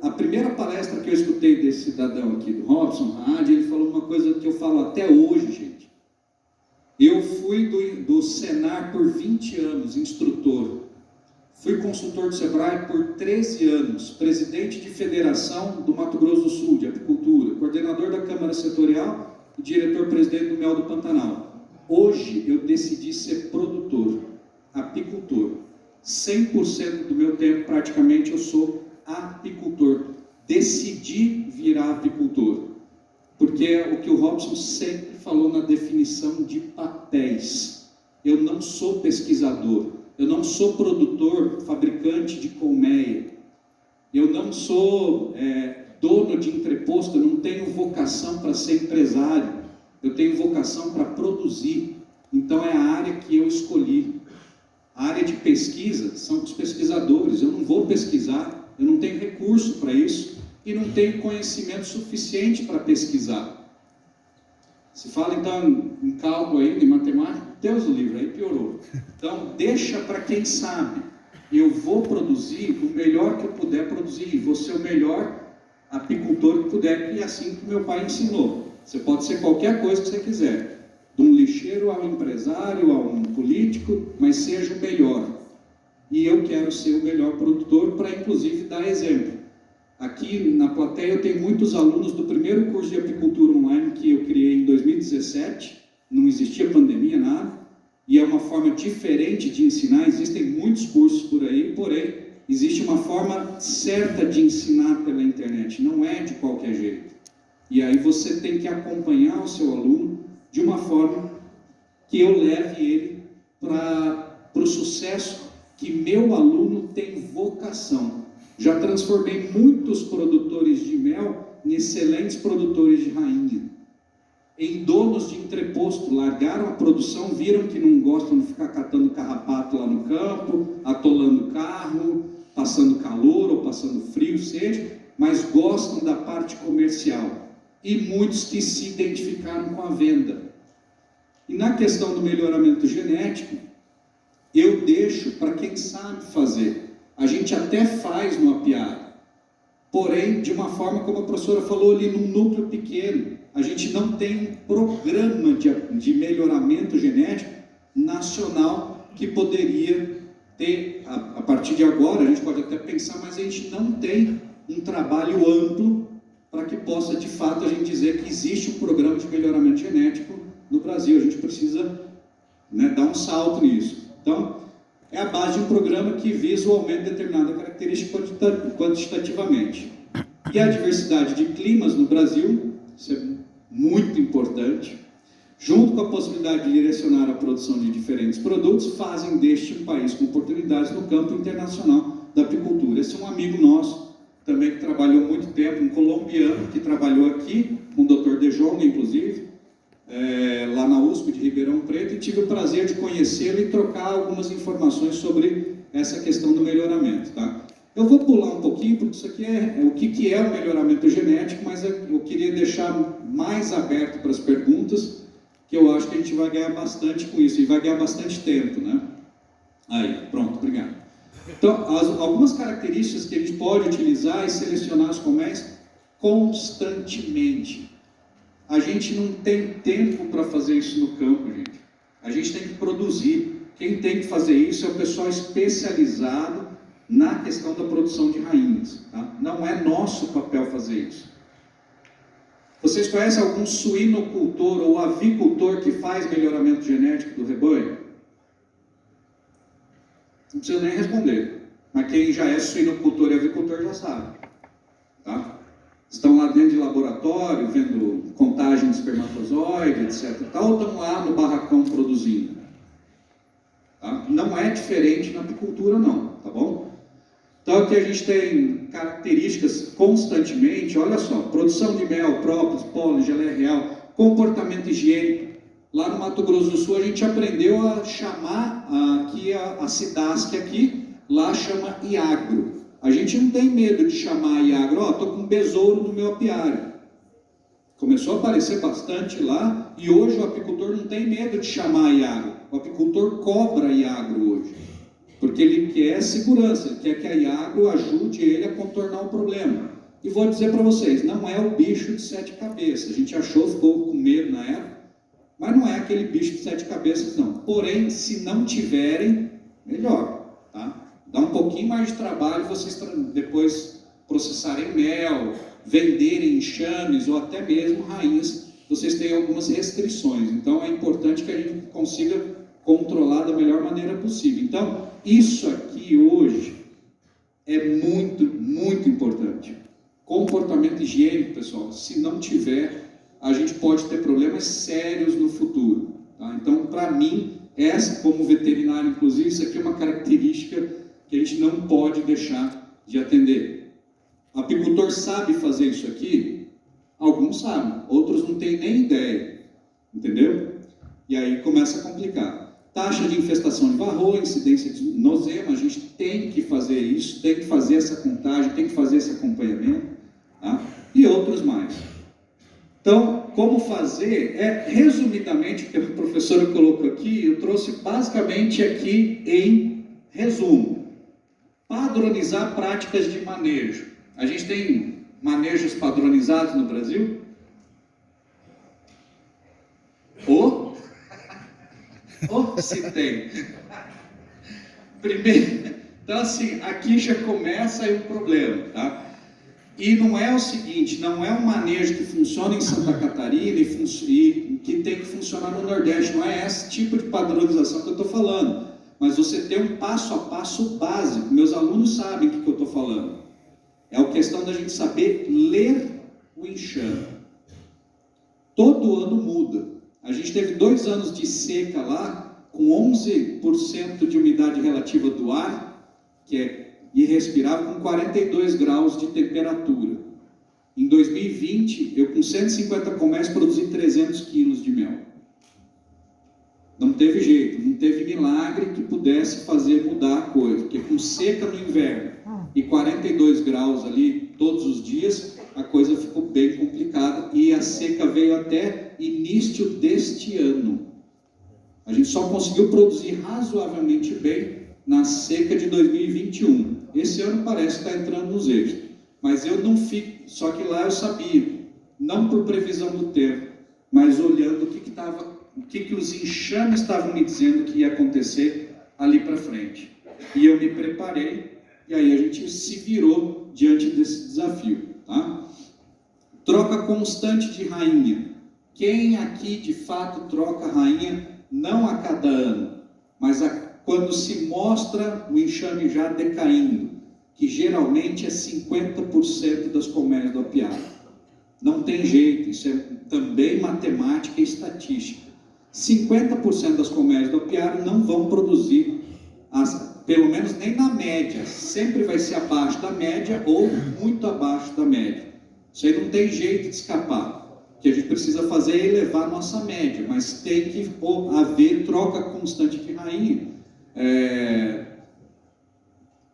H: a primeira palestra que eu escutei desse cidadão aqui, do Robson Hadi, ele falou uma coisa que eu falo até hoje, gente. Eu fui do Senar por 20 anos, instrutor. Fui consultor do Sebrae por 13 anos, presidente de federação do Mato Grosso do Sul, de apicultura, coordenador da Câmara Setorial e diretor-presidente do Mel do Pantanal. Hoje eu decidi ser produtor, apicultor. 100% do meu tempo, praticamente, eu sou apicultor. Decidi virar apicultor. Porque é o que o Robson sempre falou na definição de papéis. Eu não sou pesquisador, eu não sou produtor, fabricante de colmeia, eu não sou dono de entreposto, eu não tenho vocação para ser empresário, eu tenho vocação para produzir. Então é a área que eu escolhi. A área de pesquisa são os pesquisadores, eu não vou pesquisar, eu não tenho recurso para isso e não tenho conhecimento suficiente para pesquisar. Se fala então em cálculo aí, em matemática, Deus o livre, aí piorou. Então deixa para quem sabe. Eu vou produzir o melhor que eu puder produzir, vou ser o melhor apicultor que puder, e assim que meu pai ensinou. Você pode ser qualquer coisa que você quiser, de um lixeiro ao empresário, a um político, mas seja o melhor. E eu quero ser o melhor produtor para inclusive dar exemplo. Aqui na plateia eu tenho muitos alunos do primeiro curso de apicultura online que eu criei em 2017, não existia pandemia, nada, e é uma forma diferente de ensinar. Existem muitos cursos por aí, porém existe uma forma certa de ensinar pela internet, não é de qualquer jeito. E aí você tem que acompanhar o seu aluno de uma forma que eu leve ele para o sucesso, que meu aluno tem vocação. Já transformei muitos produtores de mel em excelentes produtores de rainha, em donos de entreposto. Largaram a produção, viram que não gostam de ficar catando carrapato lá no campo, atolando o carro, passando calor ou passando frio, sede, mas gostam da parte comercial. E muitos que se identificaram com a venda. E na questão do melhoramento genético, eu deixo para quem sabe fazer. A gente até faz no apiário, porém, de uma forma como a professora falou ali, num núcleo pequeno. A gente não tem um programa de melhoramento genético nacional que poderia ter, a partir de agora, a gente pode até pensar, mas a gente não tem um trabalho amplo para que possa, de fato, a gente dizer que existe um programa de melhoramento genético no Brasil. A gente precisa, dar um salto nisso. Então, é a base de um programa que visa o aumento de determinada característica quantitativamente. E a diversidade de climas no Brasil, isso é muito importante, junto com a possibilidade de direcionar a produção de diferentes produtos, fazem deste um país com oportunidades no campo internacional da apicultura. Esse é um amigo nosso, também que trabalhou muito tempo, um colombiano, que trabalhou aqui, com o Dr. De Jonga, inclusive, lá na USP de Ribeirão Preto, e tive o prazer de conhecê-lo e trocar algumas informações sobre essa questão do melhoramento. Tá? Eu vou pular um pouquinho, porque isso aqui é o que é o melhoramento genético, mas eu queria deixar mais aberto para as perguntas, que eu acho que a gente vai ganhar bastante com isso, e vai ganhar bastante tempo. Né? Aí, pronto, obrigado. Então, algumas características que a gente pode utilizar e selecionar as colmeias constantemente. A gente não tem tempo para fazer isso no campo, gente. A gente tem que produzir. Quem tem que fazer isso é o pessoal especializado na questão da produção de rainhas. Tá? Não é nosso papel fazer isso. Vocês conhecem algum suinocultor ou avicultor que faz melhoramento genético do rebanho? Não precisa nem responder. Mas quem já é suinocultor e avicultor já sabe. Tá? Estão lá dentro de laboratório, vendo contagem de espermatozoide, etc. Ou estão lá no barracão produzindo. Tá? Não é diferente na apicultura, não. Tá bom? Então aqui a gente tem características constantemente, olha só, produção de mel, própolis, pólen, geleia real, comportamento higiênico. Lá no Mato Grosso do Sul a gente aprendeu a chamar aqui a Cidasc aqui, lá chama Iagro. A gente não tem medo de chamar Iagro, ó, tô com um besouro no meu apiário. Começou a aparecer bastante lá e hoje o apicultor não tem medo de chamar Iagro. O apicultor cobra Iagro hoje. Porque ele quer segurança, ele quer que a Iagro ajude ele a contornar o problema. E vou dizer para vocês, não é o bicho de 7 cabeças. A gente achou, ficou com medo na época, mas não é aquele bicho de 7 cabeças, não. Porém, se não tiverem, melhor. Tá? Dá um pouquinho mais de trabalho vocês depois processarem mel, venderem enxames ou até mesmo rainhas. Vocês têm algumas restrições. Então, é importante que a gente consiga controlar da melhor maneira possível. Então, isso aqui hoje é muito, muito importante. Comportamento higiênico, pessoal, se não tiver, a gente pode ter problemas sérios no futuro. Tá? Então, para mim, essa, como veterinário, inclusive, isso aqui é uma característica que a gente não pode deixar de atender. O apicultor sabe fazer isso aqui? Alguns sabem, outros não têm nem ideia. Entendeu? E aí começa a complicar. Taxa de infestação de varroa, incidência de nozema, a gente tem que fazer isso, tem que fazer essa contagem, tem que fazer esse acompanhamento, tá? E outros mais. Então, como fazer? Resumidamente, o que a professora colocou aqui, eu trouxe basicamente aqui em resumo. Padronizar práticas de manejo. A gente tem manejos padronizados no Brasil? Se tem. Primeiro, então assim, aqui já começa aí o problema, tá? E não é o seguinte, não é um manejo que funciona em Santa Catarina e que tem que funcionar no Nordeste, não é esse tipo de padronização que eu estou falando, mas você tem um passo a passo básico. Meus alunos sabem o que eu estou falando. É a questão da gente saber ler o enxame. Todo ano muda. A gente teve 2 anos de seca lá, com 11% de umidade relativa do ar, que é irrespirável, com 42 graus de temperatura. Em 2020, eu com 150 colmeias produzi 300 quilos de mel. Não teve jeito, não teve milagre que pudesse fazer mudar a coisa, porque com seca no inverno e 42 graus ali todos os dias, a coisa ficou bem complicada e a seca veio até início deste ano. A gente só conseguiu produzir razoavelmente bem na seca de 2021. Esse ano parece que está entrando nos eixos. Mas eu não fico, só que lá eu sabia, não por previsão do tempo, mas olhando o que os enxames estavam me dizendo que ia acontecer ali para frente. E eu me preparei, e aí a gente se virou diante desse desafio. Tá? Troca constante de rainha. Quem aqui de fato troca rainha? Não a cada ano, mas quando se mostra o enxame já decaindo, que geralmente é 50% das colmeias do apiário. Não tem jeito, isso é também matemática e estatística. 50% das colmeias do apiário não vão produzir, pelo menos nem na média, sempre vai ser abaixo da média ou muito abaixo da média. Isso aí não tem jeito de escapar. O que a gente precisa fazer é elevar a nossa média, mas tem que haver troca constante de rainha.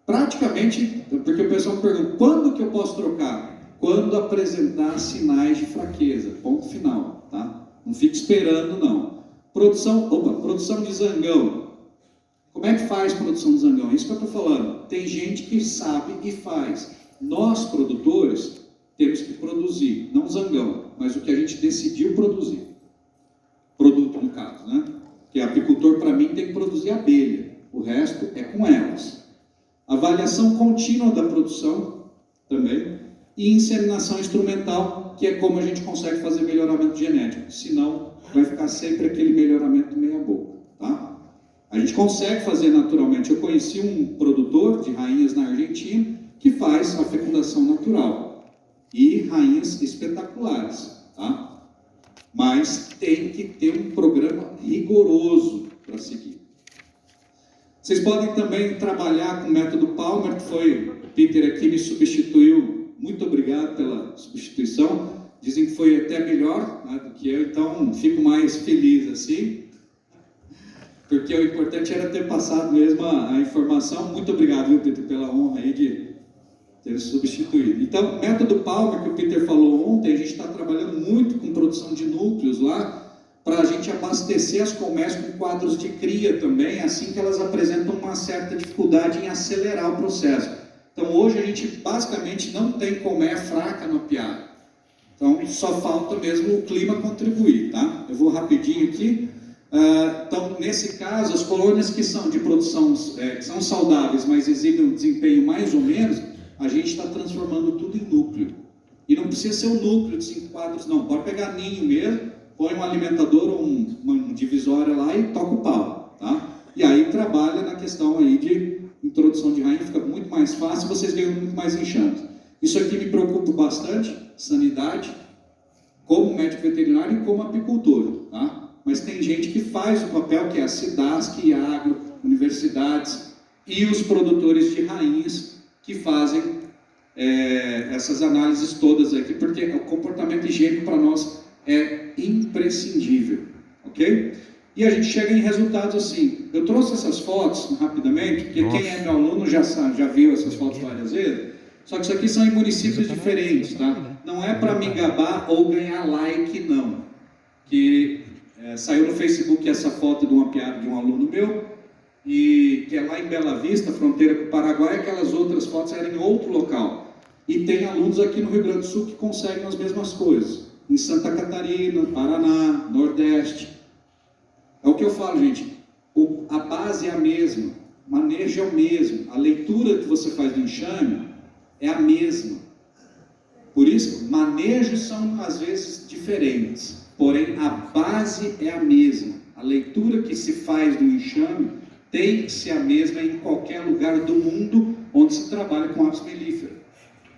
H: Praticamente, porque o pessoal me pergunta, quando que eu posso trocar? Quando apresentar sinais de fraqueza, ponto final, tá? Não fique esperando, não. Produção de zangão. Como é que faz produção de zangão? Isso que eu estou falando. Tem gente que sabe e faz. Nós, produtores, temos que produzir, não zangão, mas o que a gente decidiu produzir. Produto, no caso, né? Que apicultor, para mim, tem que produzir abelha. O resto é com elas. Avaliação contínua da produção, também. E inseminação instrumental, que é como a gente consegue fazer melhoramento genético. Senão, vai ficar sempre aquele melhoramento meia boca, tá? A gente consegue fazer naturalmente. Eu conheci um produtor de rainhas na Argentina que faz a fecundação natural. E rainhas espetaculares, tá? Mas tem que ter um programa rigoroso para seguir. Vocês podem também trabalhar com o método Palmer, que foi, o Peter aqui me substituiu. Muito obrigado pela substituição. Dizem que foi até melhor, né, do que eu, então fico mais feliz assim. Porque o importante era ter passado mesmo a informação. Muito obrigado, viu, Peter, pela honra aí de ter substituído. Então, o método Palmer, que o Peter falou ontem, a gente está trabalhando muito com produção de núcleos lá, para a gente abastecer as colmeias com quadros de cria também, assim que elas apresentam uma certa dificuldade em acelerar o processo. Então, hoje a gente basicamente não tem colmeia fraca no apiário. Então, só falta mesmo o clima contribuir, tá? Eu vou rapidinho aqui. Então, nesse caso, as colônias que são de produção, que são saudáveis, mas exibem um desempenho mais ou menos, a gente está transformando tudo em núcleo. E não precisa ser um núcleo de 5 quadros, não. Pode pegar ninho mesmo, põe um alimentador ou uma divisória lá e toca o pau, tá? E aí trabalha na questão aí de introdução de rainha, fica muito mais fácil, vocês ganham muito mais enxame. Isso aqui me preocupa bastante, sanidade, como médico veterinário e como apicultor, tá? Mas tem gente que faz o papel, que é a SIDASC, IAGRO, universidades e os produtores de rainhas que fazem essas análises todas aqui, porque o comportamento higiênico para nós é imprescindível, ok? E a gente chega em resultados assim. Eu trouxe essas fotos rapidamente, porque quem é meu aluno já viu essas fotos várias vezes, só que isso aqui são em municípios diferentes, tá? Não é para me gabar ou ganhar like, não. Que saiu no Facebook essa foto de um apiário de um aluno meu, e que é lá em Bela Vista, fronteira com o Paraguai, aquelas outras fotos eram em outro local. E tem alunos aqui no Rio Grande do Sul que conseguem as mesmas coisas. Em Santa Catarina, Paraná, Nordeste. É o que eu falo, gente. A base é a mesma, o manejo é o mesmo, a leitura que você faz do enxame é a mesma. Por isso, manejos são às vezes diferentes, porém a base é a mesma. A leitura que se faz do enxame tem que ser a mesma em qualquer lugar do mundo onde se trabalha com aves melíferas,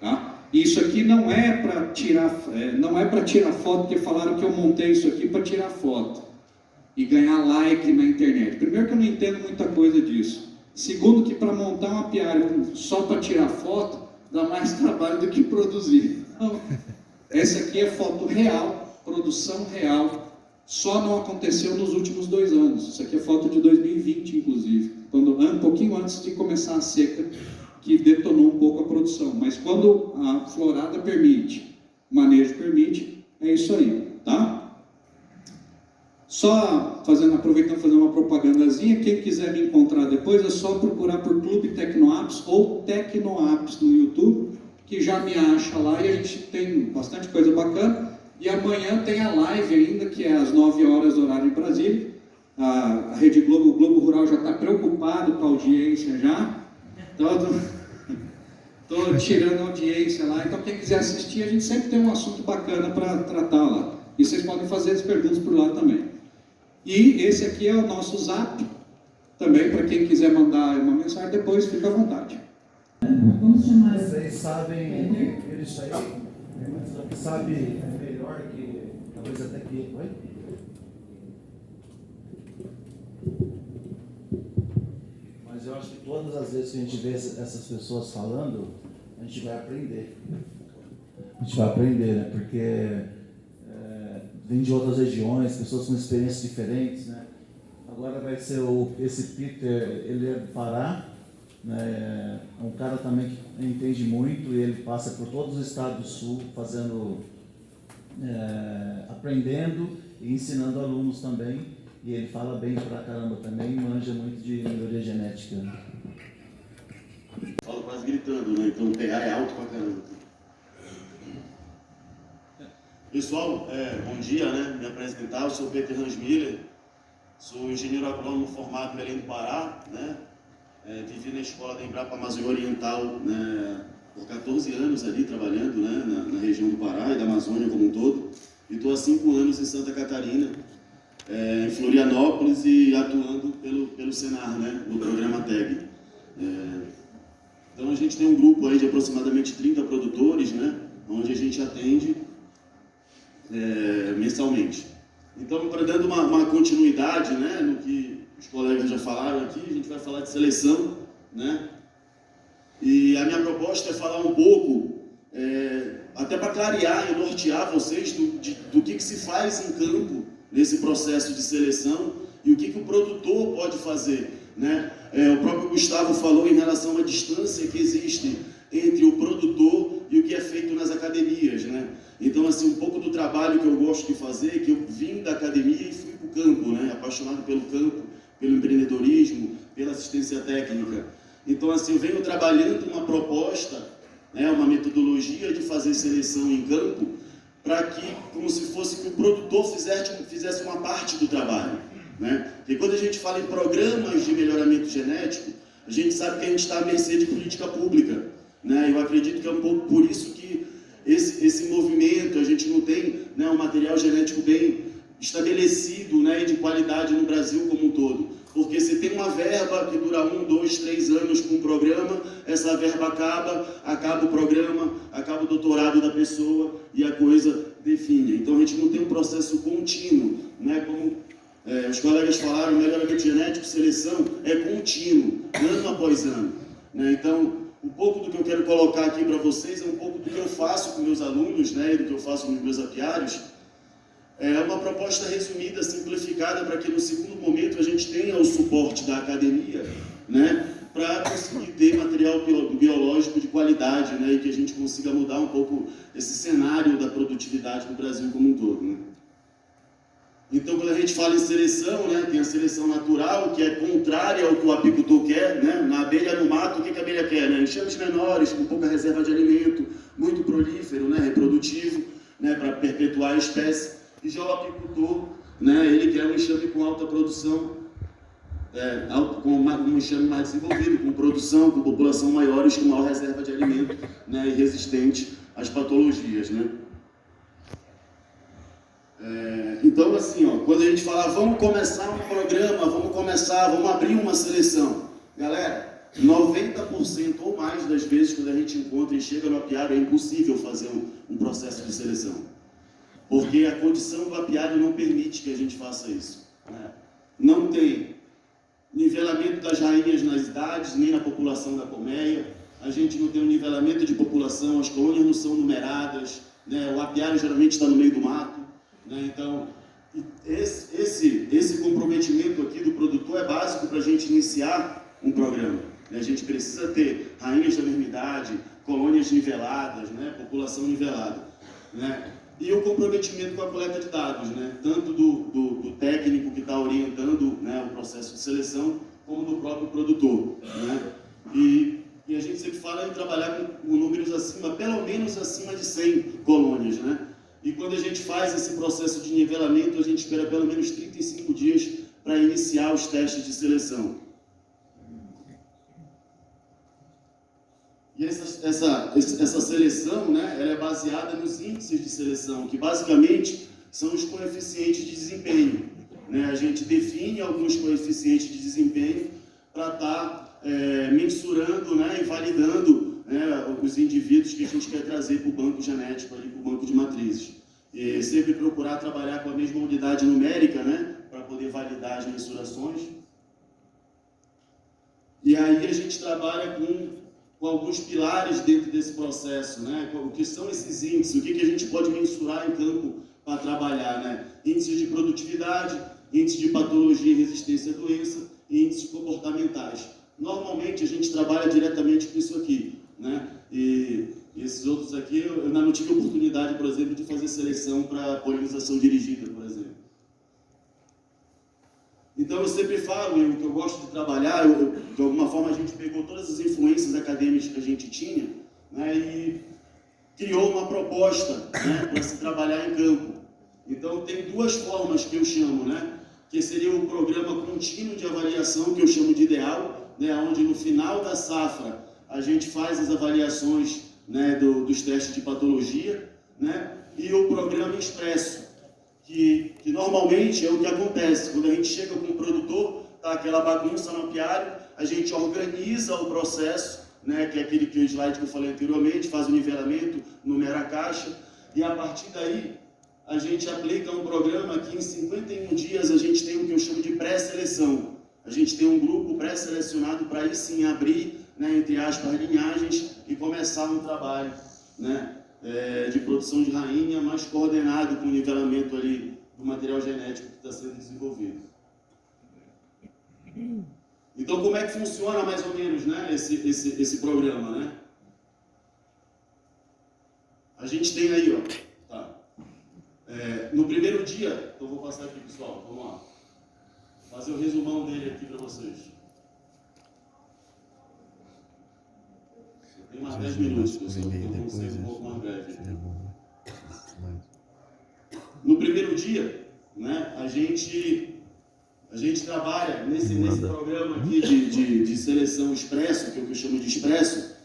H: tá? Isso aqui não é para tirar, foto, porque falaram que eu montei isso aqui para tirar foto e ganhar like na internet. Primeiro que eu não entendo muita coisa disso. Segundo que para montar um apiário só para tirar foto dá mais trabalho do que produzir. Então, essa aqui é foto real, produção real. Só não aconteceu nos últimos 2 anos. Isso aqui é foto de 2020, inclusive. Um pouquinho antes de começar a seca, que detonou um pouco a produção. Mas quando a florada permite, o manejo permite, é isso aí, tá? Só aproveitando fazer uma propagandazinha, quem quiser me encontrar depois é só procurar por Clube Tecnoapis ou Tecnoapis no YouTube, que já me acha lá e a gente tem bastante coisa bacana. E amanhã tem a live ainda, que é às 9 horas do horário em Brasília. A Rede Globo, o Globo Rural já está preocupado com a audiência já. Estou tirando a audiência lá. Então quem quiser assistir, a gente sempre tem um assunto bacana para tratar lá. E vocês podem fazer as perguntas por lá também. E esse aqui é o nosso Zap, também para quem quiser mandar uma mensagem depois, fica à vontade.
G: Vamos chamar.
F: Vocês sabem, eles aí, sabe melhor que, talvez até que... Oi? Mas eu acho que todas as vezes que a gente vê essas pessoas falando, a gente vai aprender. A gente vai aprender, né? Porque vem de outras regiões, pessoas com experiências diferentes, né? Agora vai ser esse Peter, ele é do Pará, né? É um cara também que entende muito e ele passa por todos os estados do sul, aprendendo e ensinando alunos também. E ele fala bem pra caramba também, manja muito de melhoria genética.
I: Falo quase gritando, né? Então o PA é alto pra caramba. Pessoal, bom dia, né? Me apresentar, eu sou Peter Hansmiller, sou engenheiro agrônomo formado em Belém do Pará, né? Vivi na escola da Embrapa Amazônia Oriental, né, por 14 anos ali trabalhando, né, na região do Pará e da Amazônia como um todo. E estou há 5 anos em Santa Catarina, em Florianópolis e atuando pelo Senar, né, no programa TEG. Então a gente tem um grupo aí de aproximadamente 30 produtores, né, onde a gente atende mensalmente. Então, para dando uma continuidade, né, no que os colegas já falaram aqui, a gente vai falar de seleção, né? E a minha proposta é falar um pouco, até para clarear e nortear vocês do que se faz em campo nesse processo de seleção e o que o produtor pode fazer, né? O próprio Gustavo falou em relação à distância que existe entre o produtor e o que é feito nas academias, né? Então, assim, um pouco do trabalho que eu gosto de fazer, que eu vim da academia e fui para o campo, né? Apaixonado pelo campo, pelo empreendedorismo, pela assistência técnica. Então, assim, eu venho trabalhando uma proposta, né, uma metodologia de fazer seleção em campo, para que, como se fosse que o produtor fizesse uma parte do trabalho, né? Porque quando a gente fala em programas de melhoramento genético, a gente sabe que a gente está à mercê de política pública, né? Eu acredito que é um pouco por isso que esse movimento, a gente não tem, né, um material genético bem estabelecido, né, e de qualidade no Brasil como um todo. Porque se tem uma verba que dura 1, 2, 3 anos com um programa, essa verba acaba o programa, acaba o doutorado da pessoa e a coisa define. Então a gente não tem um processo contínuo, né, como os colegas falaram, melhoramento genético, seleção é contínuo, ano após ano, né? Então, um pouco do que eu quero colocar aqui para vocês é um pouco do que eu faço com meus alunos, né, e do que eu faço com meus apiários. É uma proposta resumida, simplificada, para que no segundo momento a gente tenha o suporte da academia, né, para conseguir ter material biológico de qualidade, né, e que a gente consiga mudar um pouco esse cenário da produtividade no Brasil como um todo, né. Então, quando a gente fala em seleção, né, tem a seleção natural, que é contrária ao que o apicultor quer, né? Na abelha no mato, o que a abelha quer, né? Enxames menores, com pouca reserva de alimento, muito prolífero, né, reprodutivo, né, para perpetuar a espécie. E já o apicultor, né, ele quer um enxame com alta produção, com um enxame mais desenvolvido, com produção, com população maiores, com maior reserva de alimento, né, e resistente às patologias, né. Então, assim, ó, quando a gente fala, vamos começar um programa, vamos abrir uma seleção. Galera, 90% ou mais das vezes, quando a gente encontra e chega no apiário, é impossível fazer um processo de seleção. Porque a condição do apiário não permite que a gente faça isso, né? Não tem nivelamento das rainhas nas idades, nem na população da colmeia. A gente não tem um nivelamento de população, as colônias não são numeradas, né? O apiário geralmente está no meio do mato, né? Então, esse comprometimento aqui do produtor é básico para a gente iniciar um programa, né? A gente precisa ter rainhas da mesma idade, colônias niveladas, né? População nivelada, né? E o comprometimento com a coleta de dados, né? Tanto do técnico que está orientando, né, o processo de seleção, como do próprio produtor, né? E a gente sempre fala em trabalhar com números acima, pelo menos acima de 100 colônias, né? E quando a gente faz esse processo de nivelamento, a gente espera pelo menos 35 dias para iniciar os testes de seleção. E essa seleção, né, ela é baseada nos índices de seleção, que basicamente são os coeficientes de desempenho, né? A gente define alguns coeficientes de desempenho para estar mensurando, né, e validando, né, os indivíduos que a gente quer trazer para o banco genético, para o banco de matrizes. E sempre procurar trabalhar com a mesma unidade numérica, né, para poder validar as mensurações. E aí a gente trabalha com alguns pilares dentro desse processo, né? O que são esses índices, o que a gente pode mensurar em campo para trabalhar, né? Índices de produtividade, índices de patologia e resistência à doença e índices comportamentais. Normalmente a gente trabalha diretamente com isso aqui, né? E esses outros aqui, eu ainda não tive oportunidade, por exemplo, de fazer seleção para polinização dirigida, por exemplo. Então eu sempre falo, o que eu gosto de trabalhar, de alguma forma a gente pegou todas as influências acadêmicas que a gente tinha, né, e criou uma proposta, né, para se trabalhar em campo. Então, tem duas formas que eu chamo, né, que seria o programa contínuo de avaliação, que eu chamo de ideal, né, onde no final da safra a gente faz as avaliações, né, dos testes de patologia, né, e o programa expresso, que normalmente é o que acontece. Quando a gente chega com o produtor, tá aquela bagunça no apiário, a gente organiza o processo, né, que é aquele que o slide que eu falei anteriormente, faz o nivelamento, numera a caixa, e a partir daí a gente aplica um programa que em 51 dias a gente tem o que eu chamo de pré-seleção. A gente tem um grupo pré-selecionado para aí sim abrir, né, entre aspas, linhagens e começar um trabalho, né, de produção de rainha, mais coordenado com o nivelamento ali do material genético que está sendo desenvolvido. Então, como é que funciona mais ou menos, né, esse programa, né? A gente tem aí, ó, tá? No primeiro dia, então vou passar aqui, pessoal, vamos lá. Fazer o resumão dele aqui para vocês. Tem mais 10 minutos, pessoal, então vamos ser um pouco mais breve. No primeiro dia, né, a gente trabalha nesse programa aqui de seleção expresso, que é o que eu chamo de expresso.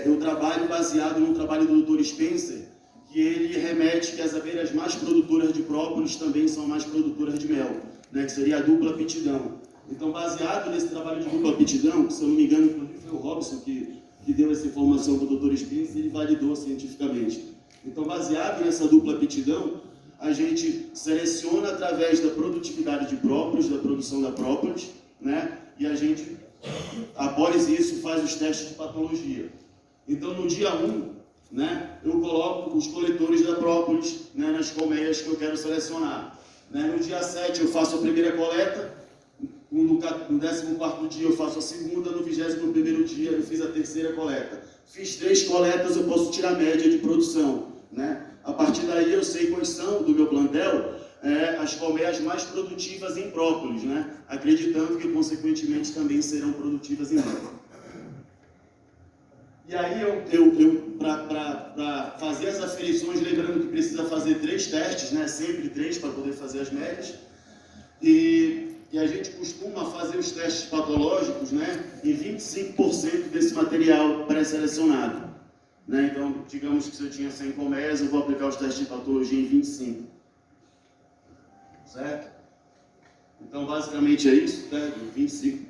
I: Eu trabalho baseado no trabalho do Dr. Spencer, que ele remete que as abelhas mais produtoras de própolis também são mais produtoras de mel, né, que seria a dupla aptidão. Então, baseado nesse trabalho de dupla aptidão, que, se eu não me engano, inclusive foi o Robson que deu essa informação para o Dr. Spencer, ele validou cientificamente. Então, baseado nessa dupla aptidão, a gente seleciona através da produtividade de própolis, da produção da própolis, né? E a gente, após isso, faz os testes de patologia. Então, no dia 1, né, eu coloco os coletores da própolis, né, nas colmeias que eu quero selecionar. Né? No dia 7, eu faço a primeira coleta. No 14º dia eu faço a segunda, no 21º dia eu fiz a terceira coleta. Fiz 3 coletas, eu posso tirar a média de produção, né? A partir daí eu sei quais são, do meu plantel, as colmeias mais produtivas em própolis, né? Acreditando que, consequentemente, também serão produtivas em mel. E aí para fazer as aferições, lembrando que precisa fazer 3 testes, né? Sempre 3 para poder fazer as médias. E a gente costuma fazer os testes patológicos, né, em 25% desse material pré-selecionado. Né? Então, digamos que se eu tinha 100 colmeias, eu vou aplicar os testes de patologia em 25. Certo? Então, basicamente é isso, né? 25.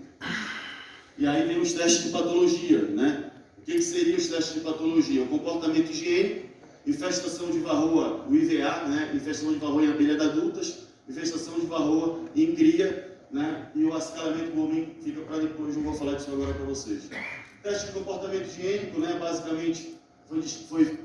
I: E aí vem os testes de patologia, né? O que seriam os testes de patologia? O comportamento higiênico, infestação de varroa, o IVA, né? Infestação de varroa em abelhas adultas, infestação de varroa em cria, né? E o acicalamento bovino fica para depois, não vou falar disso agora para vocês. Teste de comportamento higiênico, né? Basicamente foi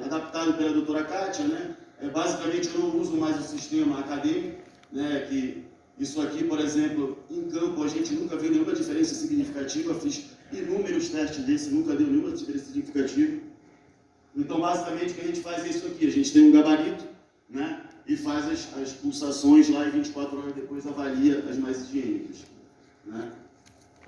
I: adaptado pela doutora Kátia, né? Basicamente eu não uso mais o sistema acadêmico, né? Que isso aqui, por exemplo, em campo a gente nunca viu nenhuma diferença significativa, fiz inúmeros testes desse, nunca deu nenhuma diferença significativa. Então, basicamente, o que a gente faz é isso aqui, a gente tem um gabarito, né? E faz as pulsações lá e 24 horas depois avalia as mais higiênicas, né?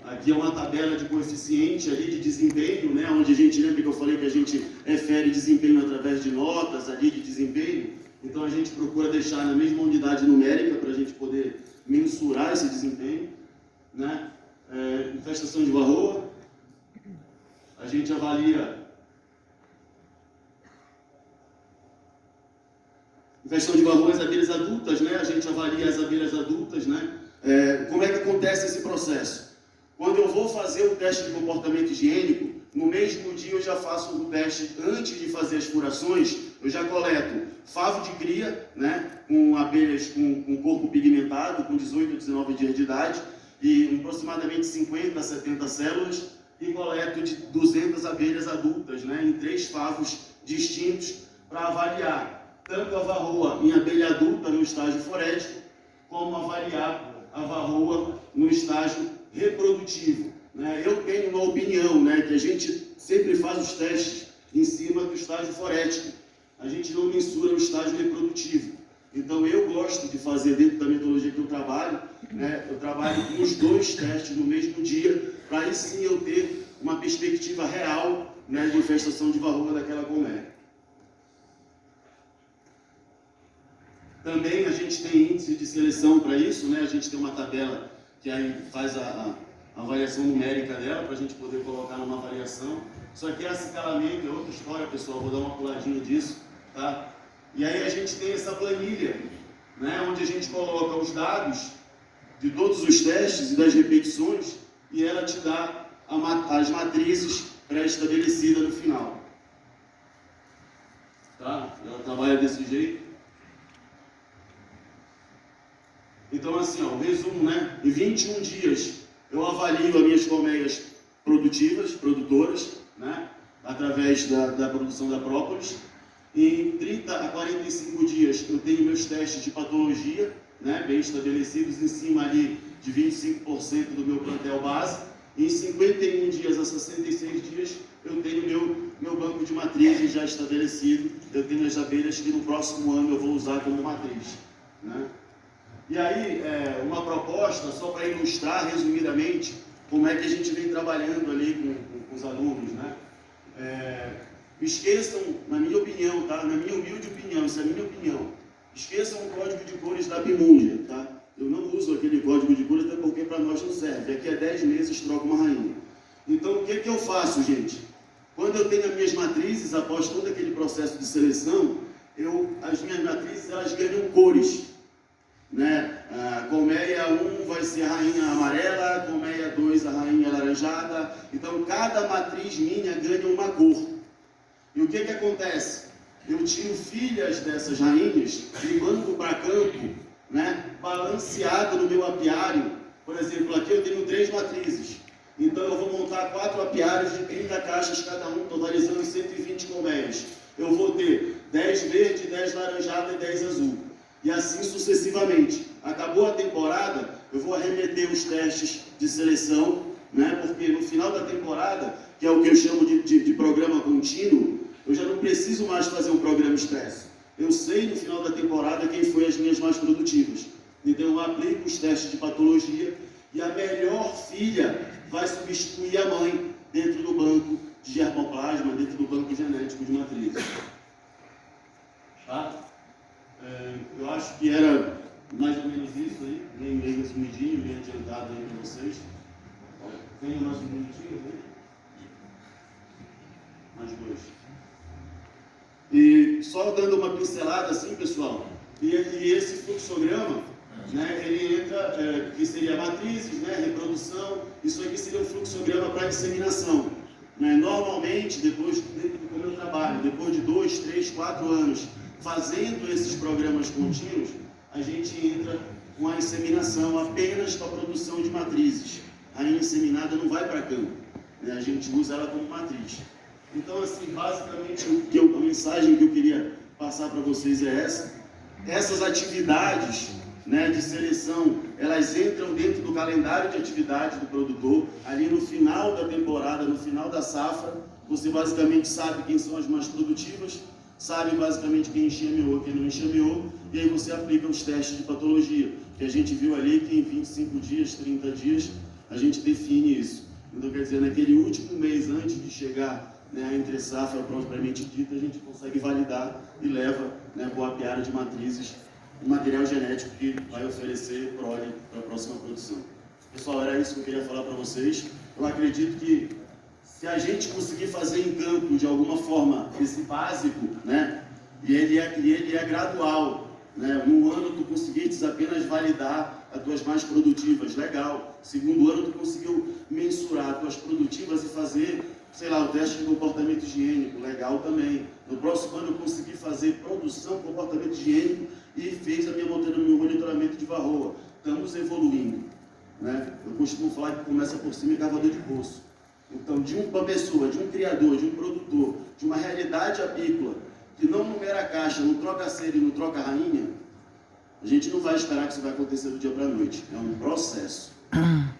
I: Aqui é uma tabela de coeficiente ali de desempenho, né? Onde a gente, lembra que eu falei que a gente refere desempenho através de notas ali de desempenho? Então a gente procura deixar na mesma unidade numérica para a gente poder mensurar esse desempenho, né? Infestação de varroa, a gente avalia infestação de varroa as abelhas adultas, né? A gente avalia as abelhas adultas, né? Como é que acontece esse processo? Quando eu vou fazer o teste de comportamento higiênico, no mesmo dia eu já faço o teste, antes de fazer as furações, eu já coleto favo de cria, né, com abelhas com corpo pigmentado, com 18 a 19 dias de idade, e aproximadamente 50 a 70 células, e coleto de 200 abelhas adultas, né, em 3 favos distintos, para avaliar tanto a varroa em abelha adulta no estágio forético, como avaliar a varroa no estágio reprodutivo, né? Eu tenho uma opinião, né, que a gente sempre faz os testes em cima do estágio forético, a gente não mensura o estágio reprodutivo. Então eu gosto de fazer, dentro da metodologia que eu trabalho, né, eu trabalho com os 2 testes no mesmo dia, para aí sim eu ter uma perspectiva real, né, de infestação de varroa daquela colmeia. Também a gente tem índice de seleção para isso, né? A gente tem uma tabela que aí faz a avaliação numérica dela, para a gente poder colocar numa avaliação. Só que acicalamento é outra história, pessoal, vou dar uma puladinha disso, tá? E aí a gente tem essa planilha, né, onde a gente coloca os dados de todos os testes e das repetições, e ela te dá as matrizes pré-estabelecidas no final. Tá? Ela trabalha desse jeito. Então, assim, ó, o resumo, né? Em 21 dias eu avalio as minhas colmeias produtoras, né? Através da produção da própolis. Em 30 a 45 dias eu tenho meus testes de patologia, né? Bem estabelecidos, em cima ali de 25% do meu plantel base. E em 51 dias a 66 dias eu tenho meu banco de matrizes já estabelecido. Eu tenho as abelhas que no próximo ano eu vou usar como matriz, né? E aí, uma proposta, só para ilustrar resumidamente, como é que a gente vem trabalhando ali com os alunos, né? Esqueçam, na minha opinião, tá? Na minha humilde opinião, isso é a minha opinião, esqueçam o código de cores da Bimundia, tá? Eu não uso aquele código de cores, até porque para nós não serve. Daqui a 10 meses troca uma rainha. Então, o que eu faço, gente? Quando eu tenho as minhas matrizes, após todo aquele processo de seleção, as minhas matrizes, elas ganham cores, né? A colmeia 1 vai ser a rainha amarela, a colmeia 2 a rainha alaranjada. Então cada matriz minha ganha uma cor. E o que acontece? Eu tiro filhas dessas rainhas e mando para campo, né, balanceado no meu apiário. Por exemplo, aqui eu tenho 3 matrizes, então eu vou montar 4 apiários de 30 caixas cada um, totalizando 120 colmeias. Eu vou ter 10 verde, 10 laranjada e 10 azul. E assim sucessivamente. Acabou a temporada, eu vou arremeter os testes de seleção, né? Porque no final da temporada, que é o que eu chamo de programa contínuo, eu já não preciso mais fazer um programa expresso. Eu sei no final da temporada quem foi as minhas mais produtivas. Então eu aplico os testes de patologia e a melhor filha vai substituir a mãe dentro do banco de germoplasma, dentro do banco genético de matrizes. Tá? Eu acho que era mais ou menos isso aí, meio resumidinho, bem adiantado aí para vocês. Tem o nosso minutinho aí? Mais 2. E só dando uma pincelada assim, pessoal, e esse fluxograma, né, ele entra, que seria matrizes, né, reprodução, isso aqui seria um fluxograma para inseminação. Né? Normalmente, depois, como eu trabalho, depois de 2, 3, 4 anos, fazendo esses programas contínuos, a gente entra com a inseminação apenas para a produção de matrizes. A inseminada não vai para campo, né? A gente usa ela como matriz. Então, assim, basicamente, a mensagem que eu queria passar para vocês é essa. Essas atividades, né, de seleção, elas entram dentro do calendário de atividade do produtor. Ali no final da temporada, no final da safra, você basicamente sabe quem são as mais produtivas, sabe basicamente quem enxameou, quem não enxameou, e aí você aplica os testes de patologia, que a gente viu ali que em 25 dias, 30 dias, a gente define isso. Então, quer dizer, naquele último mês antes de chegar, né, a entre safra propriamente dita, a gente consegue validar e leva, né, para o apiário de matrizes o material genético que vai oferecer prole para a próxima produção. Pessoal, era isso que eu queria falar para vocês. Eu acredito que se a gente conseguir fazer em campo, de alguma forma, esse básico, né, e ele é gradual, né, no ano tu conseguiste apenas validar as tuas mais produtivas, legal. Segundo ano tu conseguiu mensurar as tuas produtivas e fazer, sei lá, o teste de comportamento higiênico, legal também. No próximo ano eu consegui fazer produção, comportamento higiênico e fez meu monitoramento de varroa. Estamos evoluindo, né? Eu costumo falar que começa por cima e cavador de poço. Então, de uma pessoa, de um criador, de um produtor, de uma realidade apícola, que não numera a caixa, não troca cera e não troca rainha, a gente não vai esperar que isso vai acontecer do dia para a noite. É um processo,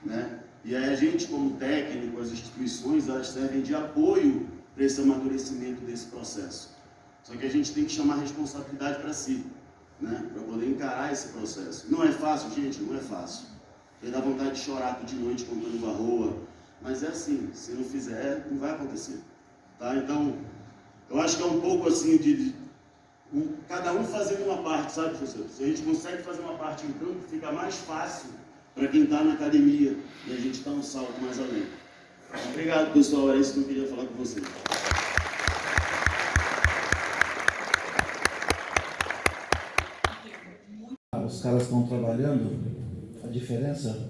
I: né? E aí a gente, como técnico, as instituições, elas servem de apoio para esse amadurecimento desse processo. Só que a gente tem que chamar a responsabilidade para si, né? Para poder encarar esse processo. Não é fácil, gente, não é fácil. Você dá vontade de chorar de noite contando varroa, Mas é assim, se não fizer, não vai acontecer. Tá? Então, eu acho que é um pouco assim cada um fazendo uma parte, sabe, professor? Se a gente consegue fazer uma parte em campo, fica mais fácil para quem está na academia e a gente dá um salto mais além. Obrigado, pessoal. Era isso que eu queria falar com vocês.
F: Os caras estão trabalhando, a diferença,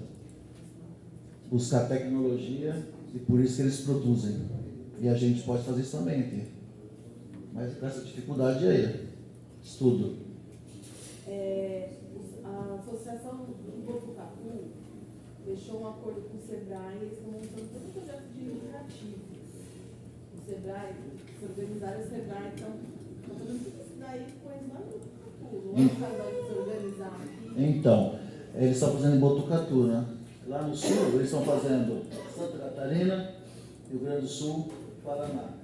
F: buscar tecnologia e por isso que eles produzem. E a gente pode fazer isso também aqui. Mas com essa dificuldade aí, estudo.
C: A Associação do Botucatu fechou um acordo com o SEBRAE e eles estão montando todo um projeto de educativo. O SEBRAE, se organizaram o SEBRAE, então fazendo tudo isso daí com eles lá no Botucatu. Não é o casal de se organizar aqui.
F: Então, eles estão fazendo em Botucatu, né? Lá no sul, eles estão fazendo Santa Catarina, Rio Grande do Sul, Paraná.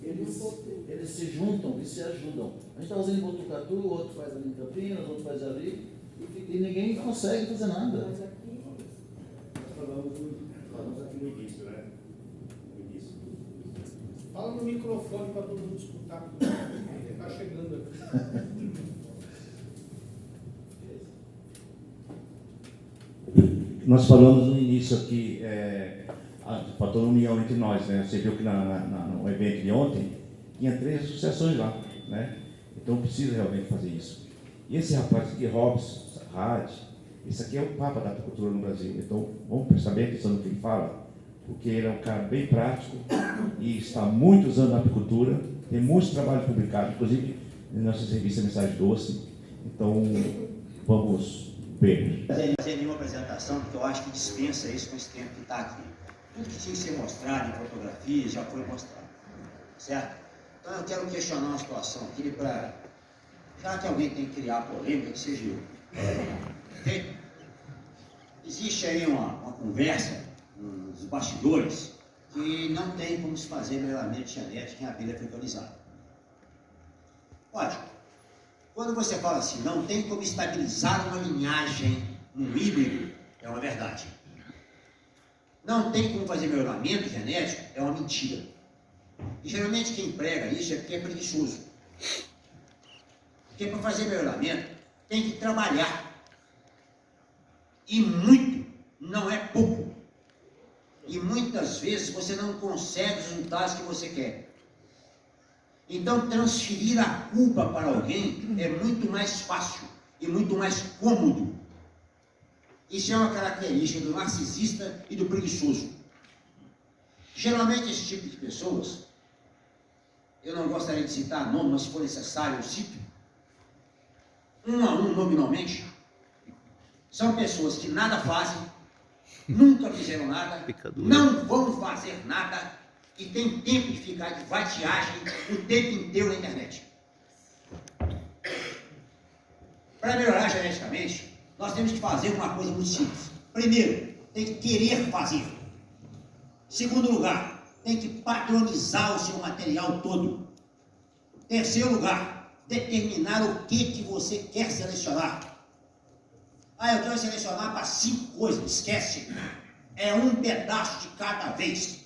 F: Eles se juntam e se ajudam. A gente está fazendo em Botucatu, o outro faz ali em Campinas, o outro faz ali, e ninguém consegue fazer nada.
C: Mas aqui,
A: Falamos aqui no início, né? No início.
D: Fala no microfone para todo mundo escutar, porque está chegando aqui.
A: Nós falamos no início aqui, faltou uma união entre nós, né? Você viu que no evento de ontem tinha 3 associações lá, né? Então precisa realmente fazer isso. E esse rapaz aqui, Robson Hard, esse aqui é o Papa da apicultura no Brasil. Então vamos prestar bem atenção no que ele fala, porque ele é um cara bem prático e está há muitos anos na apicultura, tem muitos trabalhos publicados, inclusive na nossa revista Mensagem Doce. Então vamos ver.
J: Não fazer nenhuma apresentação, porque eu acho que dispensa isso com esse tempo que está aqui. Tudo que tinha que ser mostrado em fotografias já foi mostrado, certo? Então eu quero questionar uma situação aqui para, já que alguém tem que criar polêmica, que seja eu. Okay? Existe aí uma conversa nos bastidores que não tem como se fazer melhoramento genético em abelha africanizada. Ótimo. Quando você fala assim, não tem como estabilizar uma linhagem, um híbrido, é uma verdade. Não tem como fazer melhoramento genético, é uma mentira. E geralmente quem prega isso é porque é preguiçoso. Porque para fazer melhoramento tem que trabalhar. E muito, não é pouco. E muitas vezes você não consegue os resultados que você quer. Então transferir a culpa para alguém é muito mais fácil e muito mais cômodo. Isso é uma característica do narcisista e do preguiçoso. Geralmente esse tipo de pessoas, eu não gostaria de citar nome, mas se for necessário eu cito, um a um nominalmente, são pessoas que nada fazem, nunca fizeram nada, não vão fazer nada e tem tempo de ficar de vadiagem o tempo inteiro na internet. Para melhorar geneticamente, nós temos que fazer uma coisa muito simples. Primeiro, tem que querer fazer. Segundo lugar, tem que padronizar o seu material todo. Terceiro lugar, determinar o que você quer selecionar. Eu quero selecionar para 5 coisas. Esquece. É um pedaço de cada vez.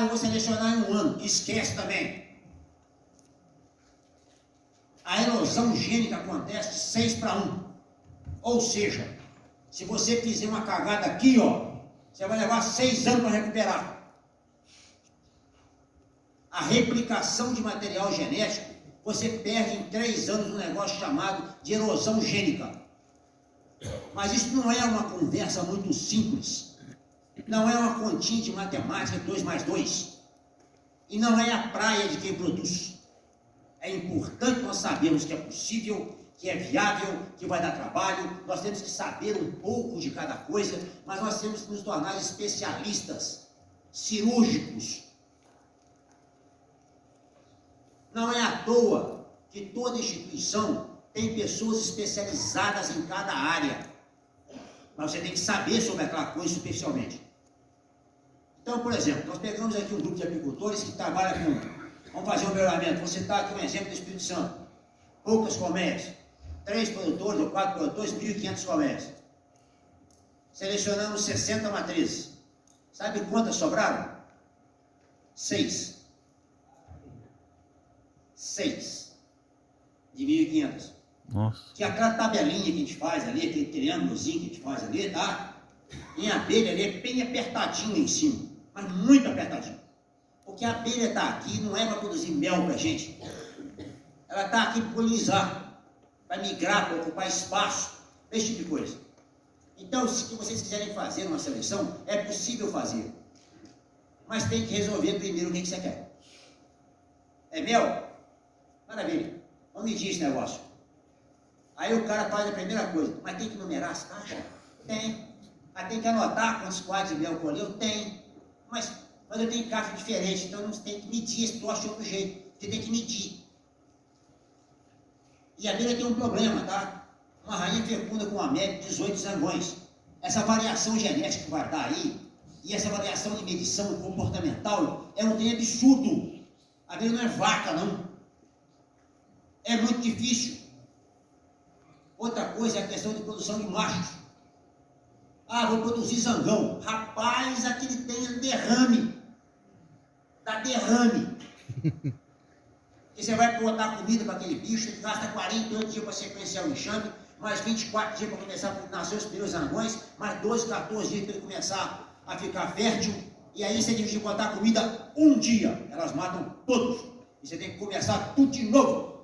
J: Eu vou selecionar em 1 ano. Esquece também. A erosão gênica acontece de 6:1. Ou seja, se você fizer uma cagada aqui, você vai levar 6 anos para recuperar. A replicação de material genético, você perde em 3 anos um negócio chamado de erosão gênica. Mas isso não é uma conversa muito simples. Não é uma continha de matemática 2 mais 2. E não é a praia de quem produz. É importante nós sabermos que é possível, que é viável, que vai dar trabalho. Nós temos que saber um pouco de cada coisa, mas nós temos que nos tornar especialistas, cirúrgicos. Não é à toa que toda instituição tem pessoas especializadas em cada área. Mas você tem que saber sobre aquela coisa superficialmente. Então, por exemplo, nós pegamos aqui um grupo de apicultores que trabalha com... Vamos fazer um melhoramento. Vou citar aqui um exemplo do Espírito Santo. Poucas colmeias. 3 produtores ou 4 produtores, 1.500 colmeias. Selecionamos 60 matrizes. Sabe quantas sobraram? 6. 6 de 1.500.
K: Nossa.
J: Que aquela tabelinha que a gente faz ali, aquele triângulozinho que a gente faz ali, tá? Em abelha ali é bem apertadinho em cima, mas muito apertadinho. Porque a abelha está aqui não é para produzir mel para a gente. Ela está aqui para polinizar, para migrar, para ocupar espaço, esse tipo de coisa. Então, se vocês quiserem fazer uma seleção, é possível fazer. Mas tem que resolver primeiro o que você quer. É mel? Maravilha. Vamos medir esse negócio. Aí o cara faz a primeira coisa, mas tem que numerar as caixas? Tem. Aí tem que anotar quantos quadros de mel colheu? Tem. Mas eu tenho caixa diferente, então você tem que medir esse troço de outro jeito. Você tem que medir. E a abelha tem um problema, tá? Uma rainha fecunda com uma média de 18 zangões. Essa variação genética que vai dar aí, e essa variação de medição comportamental, é um trem absurdo. A abelha não é vaca, não. É muito difícil. Outra coisa é a questão de produção de machos. Ah, vou produzir zangão. Rapaz, aquele tem derrame. Dá derrame. E você vai botar comida para aquele bicho, ele gasta 48 dias para sequenciar o enxame, mais 24 dias para começar a nascer os primeiros zangões, mais 12, 14 dias para ele começar a ficar fértil. E aí você tem que botar comida um dia. Elas matam todos. E você tem que começar tudo de novo.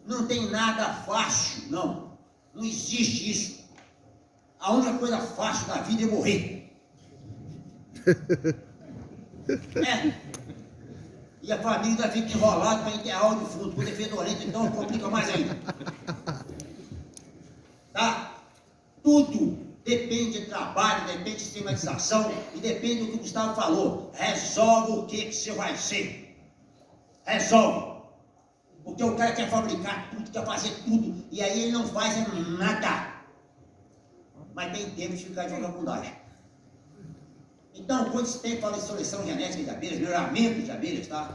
J: Não tem nada fácil, não. Não existe isso. A única coisa fácil da vida é morrer. É. E a família fica enrolada para enterrar o defunto. Quando é fedorento, então complica mais ainda. Tá? Tudo depende de trabalho, depende de sistematização e depende do que o Gustavo falou. Resolve o que você vai ser. Resolve. Porque o cara quer fabricar tudo, quer fazer tudo, e aí ele não faz nada. Mas tem tempo de ficar de vagabundagem. Então, quando você tem fala de seleção genética de abelhas, melhoramento de abelhas, tá?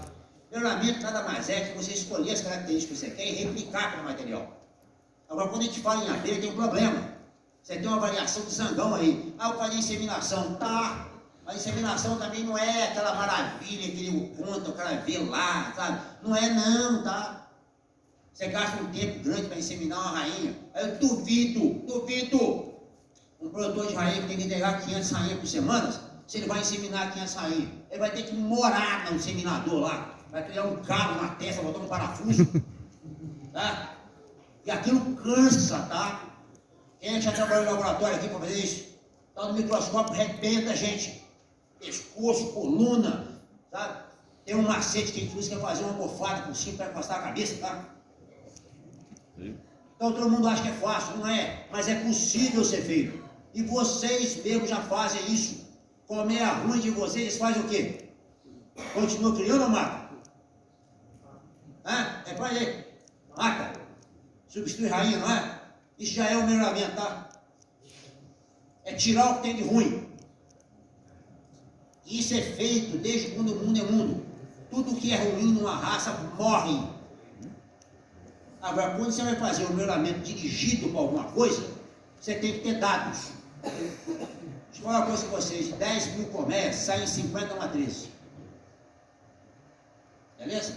J: Melhoramento nada mais é que você escolher as características que você quer e replicar para o material. Agora, quando a gente fala em abelha, tem um problema. Você tem uma variação de zangão aí. Ah, eu falei inseminação. Tá. A inseminação também não é aquela maravilha que ele conta, o cara vê lá, sabe? Não é não, tá? Você gasta um tempo grande para inseminar uma rainha. Aí eu duvido. Um produtor de rainha que tem que entregar 500 rainhas por semana, se ele vai inseminar 500 rainhas, ele vai ter que morar no inseminador lá. Vai criar um cabo na testa, botar um parafuso. Tá? E aquilo cansa, tá? Quem já trabalhou no laboratório aqui para fazer isso? Tá no microscópio, arrebenta a gente. Pescoço, coluna, sabe? Tem um macete que a gente usa que é fazer uma almofada por cima para encostar a cabeça, tá? Então todo mundo acha que é fácil, não é? Mas é possível ser feito. E vocês mesmo já fazem isso. Como é a ruim de vocês, eles fazem o quê? Continuam criando ou mata? É pra ele. Mata. Substitui rainha, não é? Isso já é um melhoramento, tá? É tirar o que tem de ruim. Isso é feito desde quando o mundo é mundo. Tudo que é ruim numa raça morre. Agora, quando você vai fazer um melhoramento dirigido para alguma coisa, você tem que ter dados. Deixa eu falar uma coisa com vocês. 10 mil colmeias saem 50 matrizes. Beleza?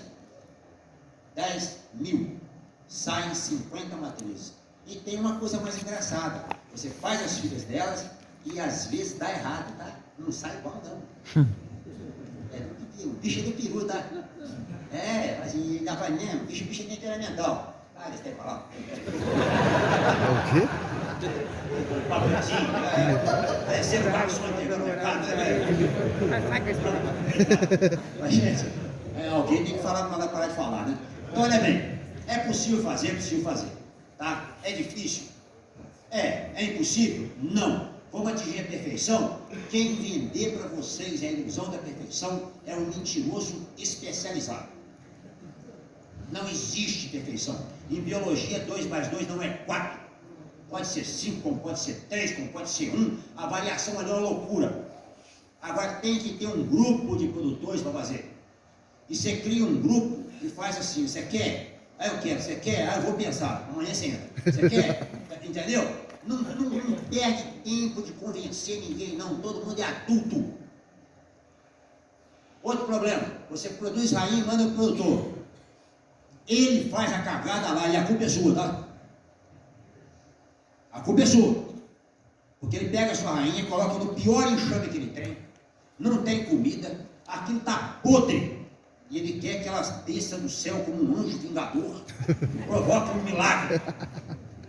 J: 10 mil saem 50 matrizes. E tem uma coisa mais engraçada. Você faz as filhas delas e às vezes dá errado, tá? Não sai igual, não. O bicho é do peru, tá? Mas ainda vai mesmo. O bicho é temperamental. Eles têm que falar.
K: O quê?
J: Sempre vai Mas, gente, alguém tem que falar para parar de falar, né? Então, olha bem, é possível fazer, tá? É difícil? É impossível? Não. Vamos atingir a perfeição? Quem vender para vocês a ilusão da perfeição é um mentiroso especializado. Não existe perfeição. Em biologia, 2 mais 2 não é 4. Pode ser 5, como pode ser 3, como pode ser 1. A variação ali é uma loucura. Agora tem que ter um grupo de produtores para fazer. E você cria um grupo e faz assim, você quer? Aí eu quero, você quer? Aí eu vou pensar, amanhã você entra. Você quer? Entendeu? Não perde tempo de convencer ninguém, não. Todo mundo é adulto. Outro problema, você produz rainha e manda pro produtor. Ele faz a cagada lá e a culpa é sua, tá? A culpa é sua. Porque ele pega a sua rainha, coloca no pior enxame que ele tem, não tem comida, aquilo está podre. E ele quer que ela desça do céu como um anjo vingador, provoque um milagre.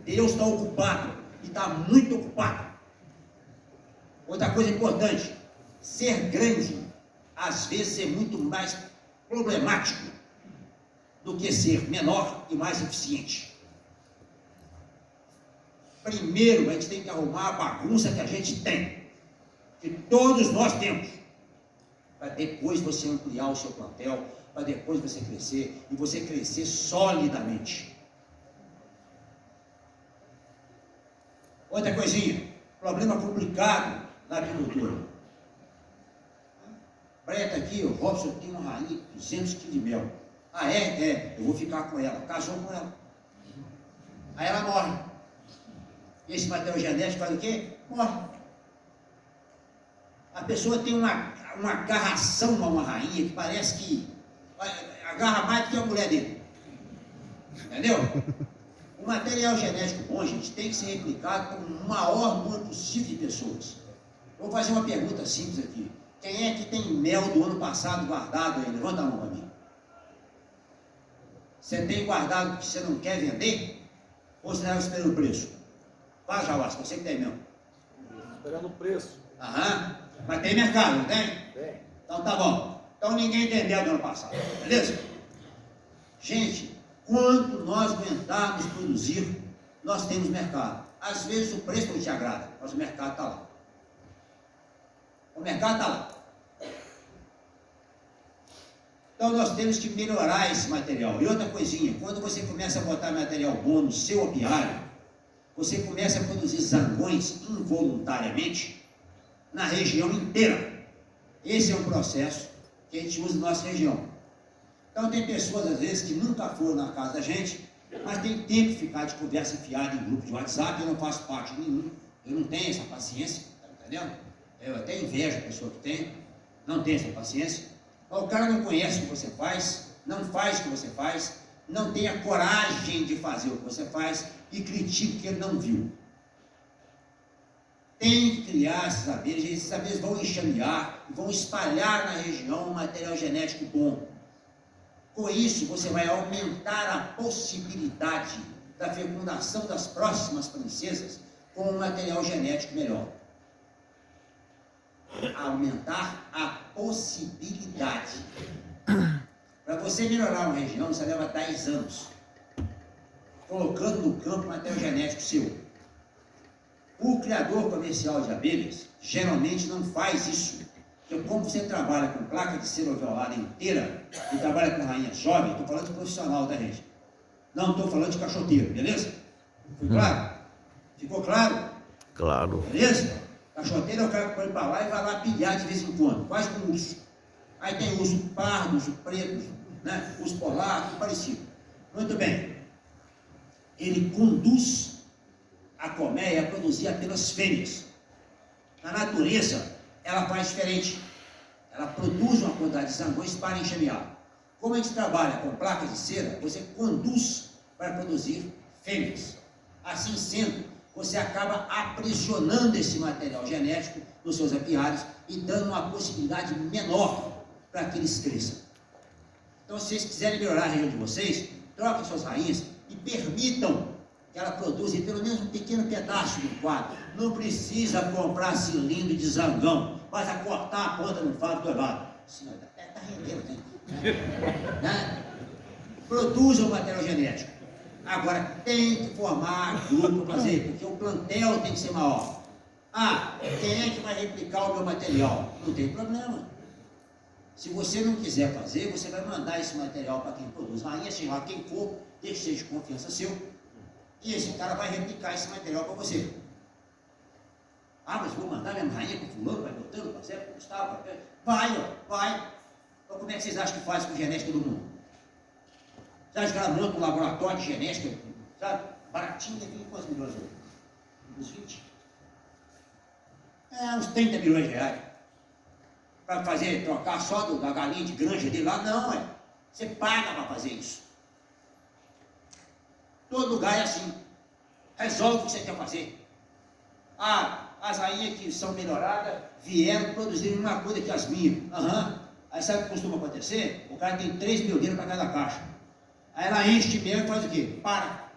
J: Deus está ocupado, e está muito ocupado. Outra coisa importante, ser grande, às vezes, é muito mais problemático do que ser menor e mais eficiente. Primeiro, a gente tem que arrumar a bagunça que a gente tem, que todos nós temos, para depois você ampliar o seu plantel, para depois você crescer, e você crescer solidamente. Outra coisinha, problema complicado na agricultura. Preta aqui, o Robson tem uma rainha de 200 kg de mel. Ah, é? Eu vou ficar com ela. Casou com ela. Aí ela morre. Esse material genético faz o quê? Morre. A pessoa tem uma agarração a uma rainha que parece que agarra mais do que a mulher dele. Entendeu? O material genético bom, gente, tem que ser replicado com o maior número possível de pessoas. Vou fazer uma pergunta simples aqui. Quem é que tem mel do ano passado guardado aí? Levanta a mão para mim. Você tem guardado porque você não quer vender? Ou você estava esperando o preço? Vai, Jauás, você que tem mel.
F: Esperando o preço.
J: Aham. Mas tem mercado, não tem?
F: Tem.
J: Então tá bom. Então ninguém tem mel do ano passado. Beleza? Gente, quanto nós aguentarmos produzir, nós temos mercado. Às vezes o preço não te agrada, mas o mercado está lá. O mercado está lá. Então nós temos que melhorar esse material. E outra coisinha, quando você começa a botar material bom no seu apiário, você começa a produzir zangões involuntariamente na região inteira. Esse é um processo que a gente usa na nossa região. Então tem pessoas às vezes que nunca foram na casa da gente, mas tem tempo de ficar de conversa enfiada em grupo de WhatsApp. Eu não faço parte de nenhum, eu não tenho essa paciência, tá entendendo? Eu até invejo a pessoa que tem, não tem essa paciência. O cara não conhece o que você faz, não faz o que você faz, não tem a coragem de fazer o que você faz e critica o que ele não viu. Tem que criar esses saberes vão enxamear, vão espalhar na região um material genético bom. Com isso, você vai aumentar a possibilidade da fecundação das próximas princesas com um material genético melhor. Aumentar a possibilidade. Para você melhorar uma região, você leva 10 anos colocando no campo material genético seu. O criador comercial de abelhas geralmente não faz isso. Porque como você trabalha com placa de cera alveolada inteira e trabalha com rainha jovem, estou falando de profissional, tá, gente? Não estou falando de caixoteiro, beleza? Ficou claro? Ficou claro?
K: Claro.
J: Beleza? Caixoteiro é o cara que põe para lá e vai lá pilhar de vez em quando, quase como um urso. Aí tem urso pardo, urso preto, né? Urso polar, tudo parecido. Muito bem. Ele conduz a colmeia a produzir apenas fêmeas. Na natureza, ela faz diferente. Ela produz uma quantidade de zangões para enxamear. Como a gente trabalha com placas de cera, você conduz para produzir fêmeas. Assim sendo, você acaba aprisionando esse material genético nos seus apiários e dando uma possibilidade menor para que eles cresçam. Então, se vocês quiserem melhorar a região de vocês, troquem suas raízes e permitam que ela produza pelo menos um pequeno pedaço do quadro. Não precisa comprar cilindro de zangão, basta cortar a ponta no favo do levado. Senhor, está rendendo, né? Produza o material genético. Agora, tem que formar grupo para fazer, porque o plantel tem que ser maior. Ah, quem é que vai replicar o meu material? Não tem problema. Se você não quiser fazer, você vai mandar esse material para quem produz rainha, seja lá quem for, desde que seja de confiança seu. E esse cara vai replicar esse material para você. Ah, mas vou mandar minha rainha para o fulano, vai botando, para Zé, para Gustavo, vai. Então como é que vocês acham que faz com genética do mundo? Você acha que ela monta um laboratório de genética, sabe? Baratinho, tem quantos milhões hoje? Uns 20? Uns 30 milhões de reais. Para fazer, trocar só da galinha de granja dele lá, não, é. Você paga para fazer isso. Todo lugar é assim. Resolve o que você quer fazer. As rainhas que são melhoradas vieram produzir uma coisa que as minhas. Aí sabe o que costuma acontecer? O cara tem 3 melgueiros para cada caixa. Aí ela enche de mel e faz o quê? Para.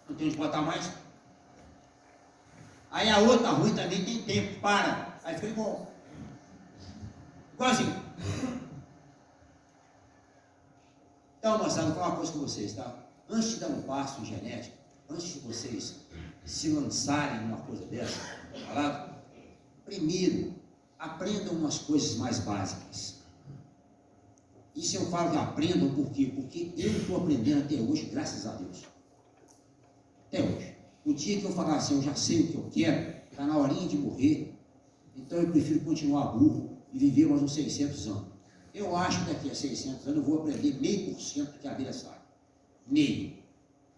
J: Não tem onde botar mais. Aí a outra ruim também tem tempo. Para. Aí fica igual. Igualzinho. Então, moçada, vou falar uma coisa com vocês, tá? Antes de dar um passo em genética, antes de vocês se lançarem numa coisa dessa, primeiro, aprendam umas coisas mais básicas. Isso eu falo que aprendam por quê? Porque eu estou aprendendo até hoje, graças a Deus. Até hoje. O dia que eu falar assim, eu já sei o que eu quero, está na horinha de morrer, então eu prefiro continuar burro e viver mais uns 600 anos. Eu acho que daqui a 600 anos eu vou aprender 0,5% do que a abelha sabe. Meio.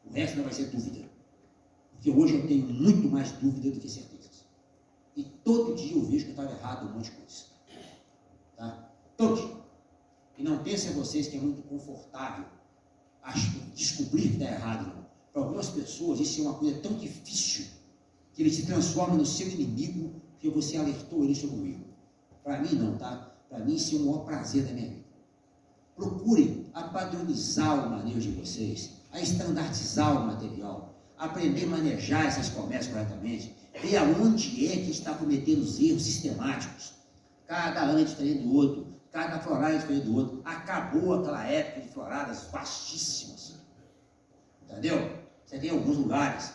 J: O resto não vai ser dúvida. Porque hoje eu tenho muito mais dúvida do que certezas. E todo dia eu vejo que eu estava errado em um monte de coisa. Tá? Todo dia. E não pensem vocês que é muito confortável descobrir que está errado, não. Para algumas pessoas isso é uma coisa tão difícil que ele se transforma no seu inimigo porque você alertou ele sobre o erro. Para mim não, tá? Para mim isso é o maior prazer da minha vida. Procurem a padronizar o manejo de vocês, a estandardizar o material, aprender a manejar essas promessas corretamente, ver aonde é que está cometendo os erros sistemáticos. Cada ano é diferente do outro, cada florada é diferente do outro. Acabou aquela época de floradas vastíssimas. Entendeu? Você tem alguns lugares.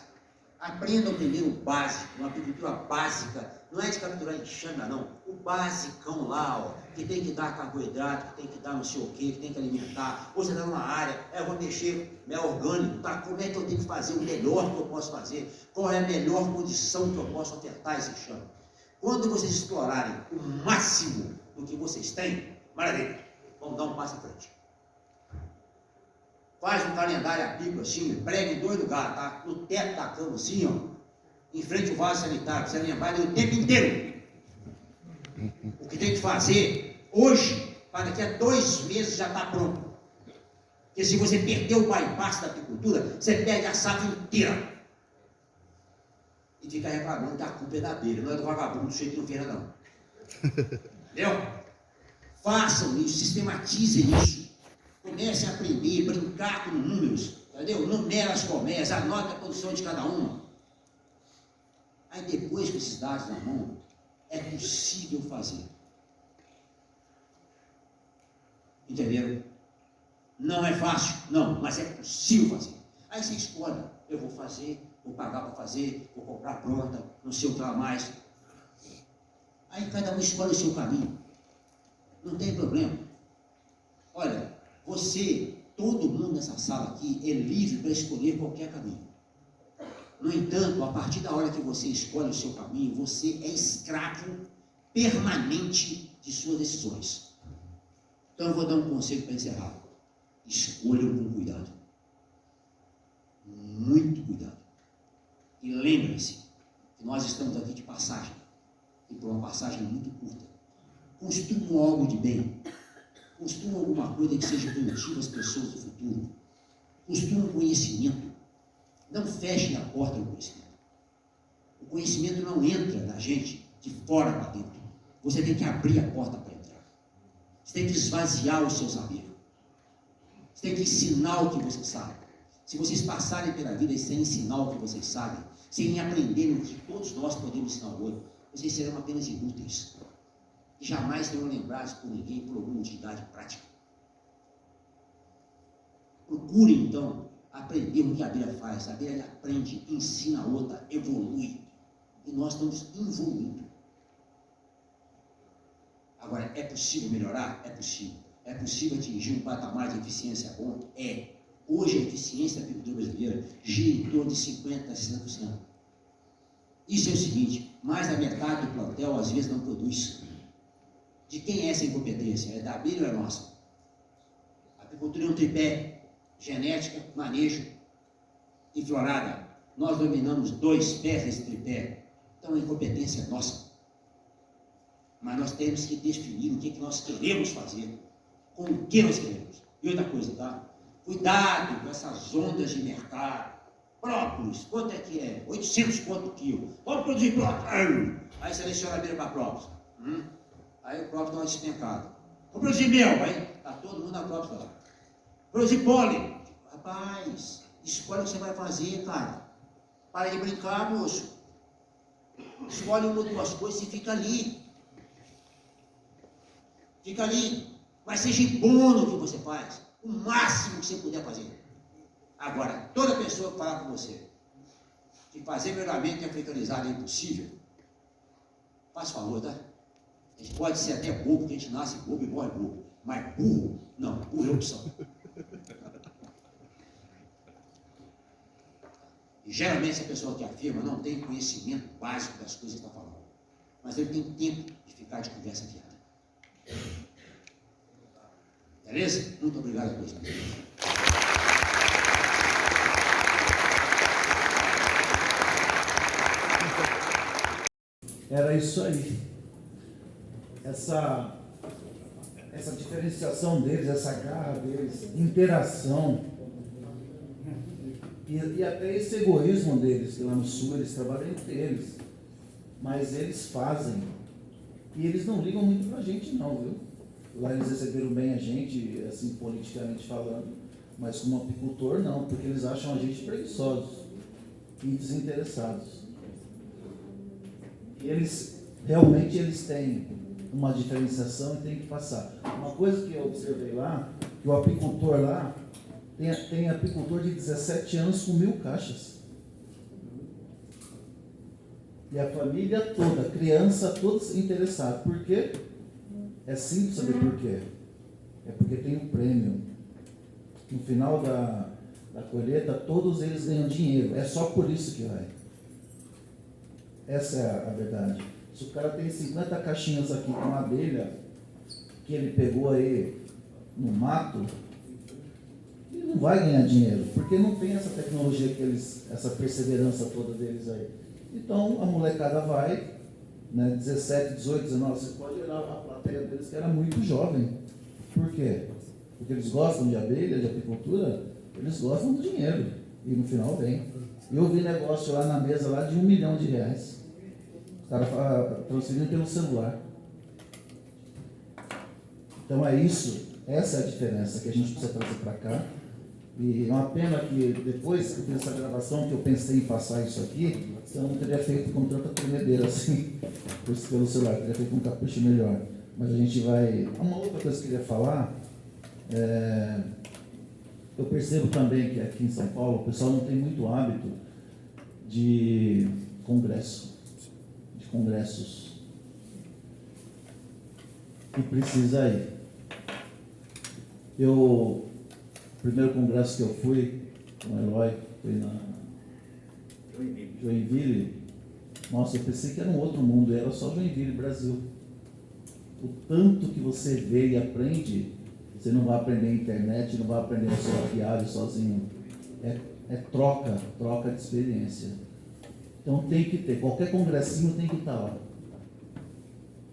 J: Aprendam primeiro o básico, uma agricultura básica, não é de capturar enxanga, não. O basicão lá, ó, que tem que dar carboidrato, que tem que dar não sei o quê, que tem que alimentar. Ou você está numa área, eu vou mexer mel orgânico, tá? Como é que eu tenho que fazer o melhor que eu posso fazer? Qual é a melhor condição que eu posso ofertar esse enxame? Quando vocês explorarem o máximo do que vocês têm, maravilha, vamos dar um passo à frente. Faz um calendário apícola assim, prega em 2 lugares, tá? No teto da cama assim, ó, em frente ao vaso sanitário, você lembrar o tempo inteiro. O que tem que fazer hoje, para daqui a 2 meses já está pronto. Porque se você perder o bypass da apicultura, você perde a safra inteira. E fica reclamando que a culpa é da abelha, não é do vagabundo, do jeito que não fez nada, não. Entendeu? Façam isso, sistematizem isso. Comecem a aprender, brincar com números, entendeu? Numera as colmeias, anota a produção de cada uma. Aí depois com esses dados na mão, é possível fazer. Entenderam? Não é fácil, não, mas é possível fazer. Aí você escolhe, eu vou fazer, vou pagar para fazer, vou comprar pronta, não sei o que lá mais. Aí cada um escolhe o seu caminho. Não tem problema. Olha, você, todo mundo nessa sala aqui é livre para escolher qualquer caminho. No entanto, a partir da hora que você escolhe o seu caminho, você é escravo permanente de suas decisões. Então eu vou dar um conselho para encerrar. Escolham com cuidado. Muito cuidado. E lembrem-se que nós estamos aqui de passagem. E por uma passagem muito curta. Construam algo de bem. Construam alguma coisa que seja produtiva às pessoas do futuro. Construam conhecimento. Não fechem a porta do conhecimento. O conhecimento não entra na gente de fora para dentro. Você tem que abrir a porta para entrar. Você tem que esvaziar o seu saber. Você tem que ensinar o que você sabe. Se vocês passarem pela vida sem ensinar o que vocês sabem, sem aprender o que todos nós podemos ensinar ao outro, vocês serão apenas inúteis. E jamais serão lembrados por ninguém por alguma utilidade prática. Procurem, então, aprender o que a abelha faz. A abelha aprende, ensina a outra, evolui. E nós estamos evoluindo. Agora, é possível melhorar? É possível. É possível atingir um patamar de eficiência bom? É. Hoje a eficiência da agricultura brasileira gira em torno de 50% a 60%. Isso é o seguinte, mais da metade do plantel às vezes não produz. De quem é essa incompetência? É da abelha ou é nossa? A agricultura é um tripé. genética, manejo e florada. Nós dominamos 2 pés desse tripé. Então a incompetência é nossa. Mas nós temos que definir o que nós queremos fazer, com o que nós queremos. E outra coisa, tá? Cuidado com essas ondas de mercado. Própolis, quanto é que é? 800 conto por quilo. Vamos produzir própolis. Aí seleciona a abelha para própolis. Aí o própolis dá uma despencada. Vamos produzir mel. Aí está todo mundo na própolis lá. Produzir pólen. Rapaz, escolhe o que você vai fazer, cara. Para de brincar, moço. Escolhe uma ou duas coisas e fica ali. Fica ali. Mas seja bom no que você faz. O máximo que você puder fazer. Agora, toda pessoa que falar com você que fazer melhoramento africanizado é impossível, faz favor, tá? A gente pode ser até bobo, porque a gente nasce bobo e morre bobo. Mas burro, não. Burro é opção. E geralmente essa pessoa que afirma não tem conhecimento básico das coisas que está falando. Mas ele tem tempo de ficar de conversa fiada. Beleza? Muito obrigado a todos.
F: Era isso aí. Essa diferenciação deles, essa garra deles, interação e até esse egoísmo deles, que lá no sul eles trabalham entre eles, mas eles fazem e eles não ligam muito pra gente não, viu? Lá eles receberam bem a gente, assim, politicamente falando, mas como apicultor não, porque eles acham a gente preguiçosos e desinteressados. E eles, realmente, eles têm uma diferenciação e tem que passar. Uma coisa que eu observei lá, que o apicultor lá, tem apicultor de 17 anos com 1000 caixas. E a família toda, criança, todos interessados. Por quê? É simples saber por quê. É porque tem um prêmio. No final da colheita, todos eles ganham dinheiro. É só por isso que vai. Essa é a verdade. Se o cara tem 50 caixinhas aqui com abelha, que ele pegou aí no mato, ele não vai ganhar dinheiro, porque não tem essa tecnologia que eles, essa perseverança toda deles aí. Então a molecada vai, né, 17, 18, 19, você pode olhar a plateia deles que era muito jovem. Por quê? Porque eles gostam de abelha, de apicultura, eles gostam do dinheiro. E no final vem. Eu vi negócio lá na mesa lá de R$1 milhão. Os caras transferindo pelo celular. Então é isso, essa é a diferença que a gente precisa trazer para cá. E é uma pena que depois que eu fiz essa gravação, que eu pensei em passar isso aqui, eu não teria feito com tanta tremedeira assim, pelo celular, teria feito um capricho melhor. Mas a gente vai... Uma outra coisa que eu queria falar, eu percebo também que aqui em São Paulo o pessoal não tem muito hábito de congressos. E precisa ir. O primeiro congresso que eu fui com o Eloy foi na Joinville. Nossa, eu pensei que era um outro mundo, era só Joinville, Brasil. O tanto que você vê e aprende, você não vai aprender na internet, não vai aprender no seu apiário sozinho. É troca de experiência. Então tem que ter, qualquer congressinho tem que estar lá.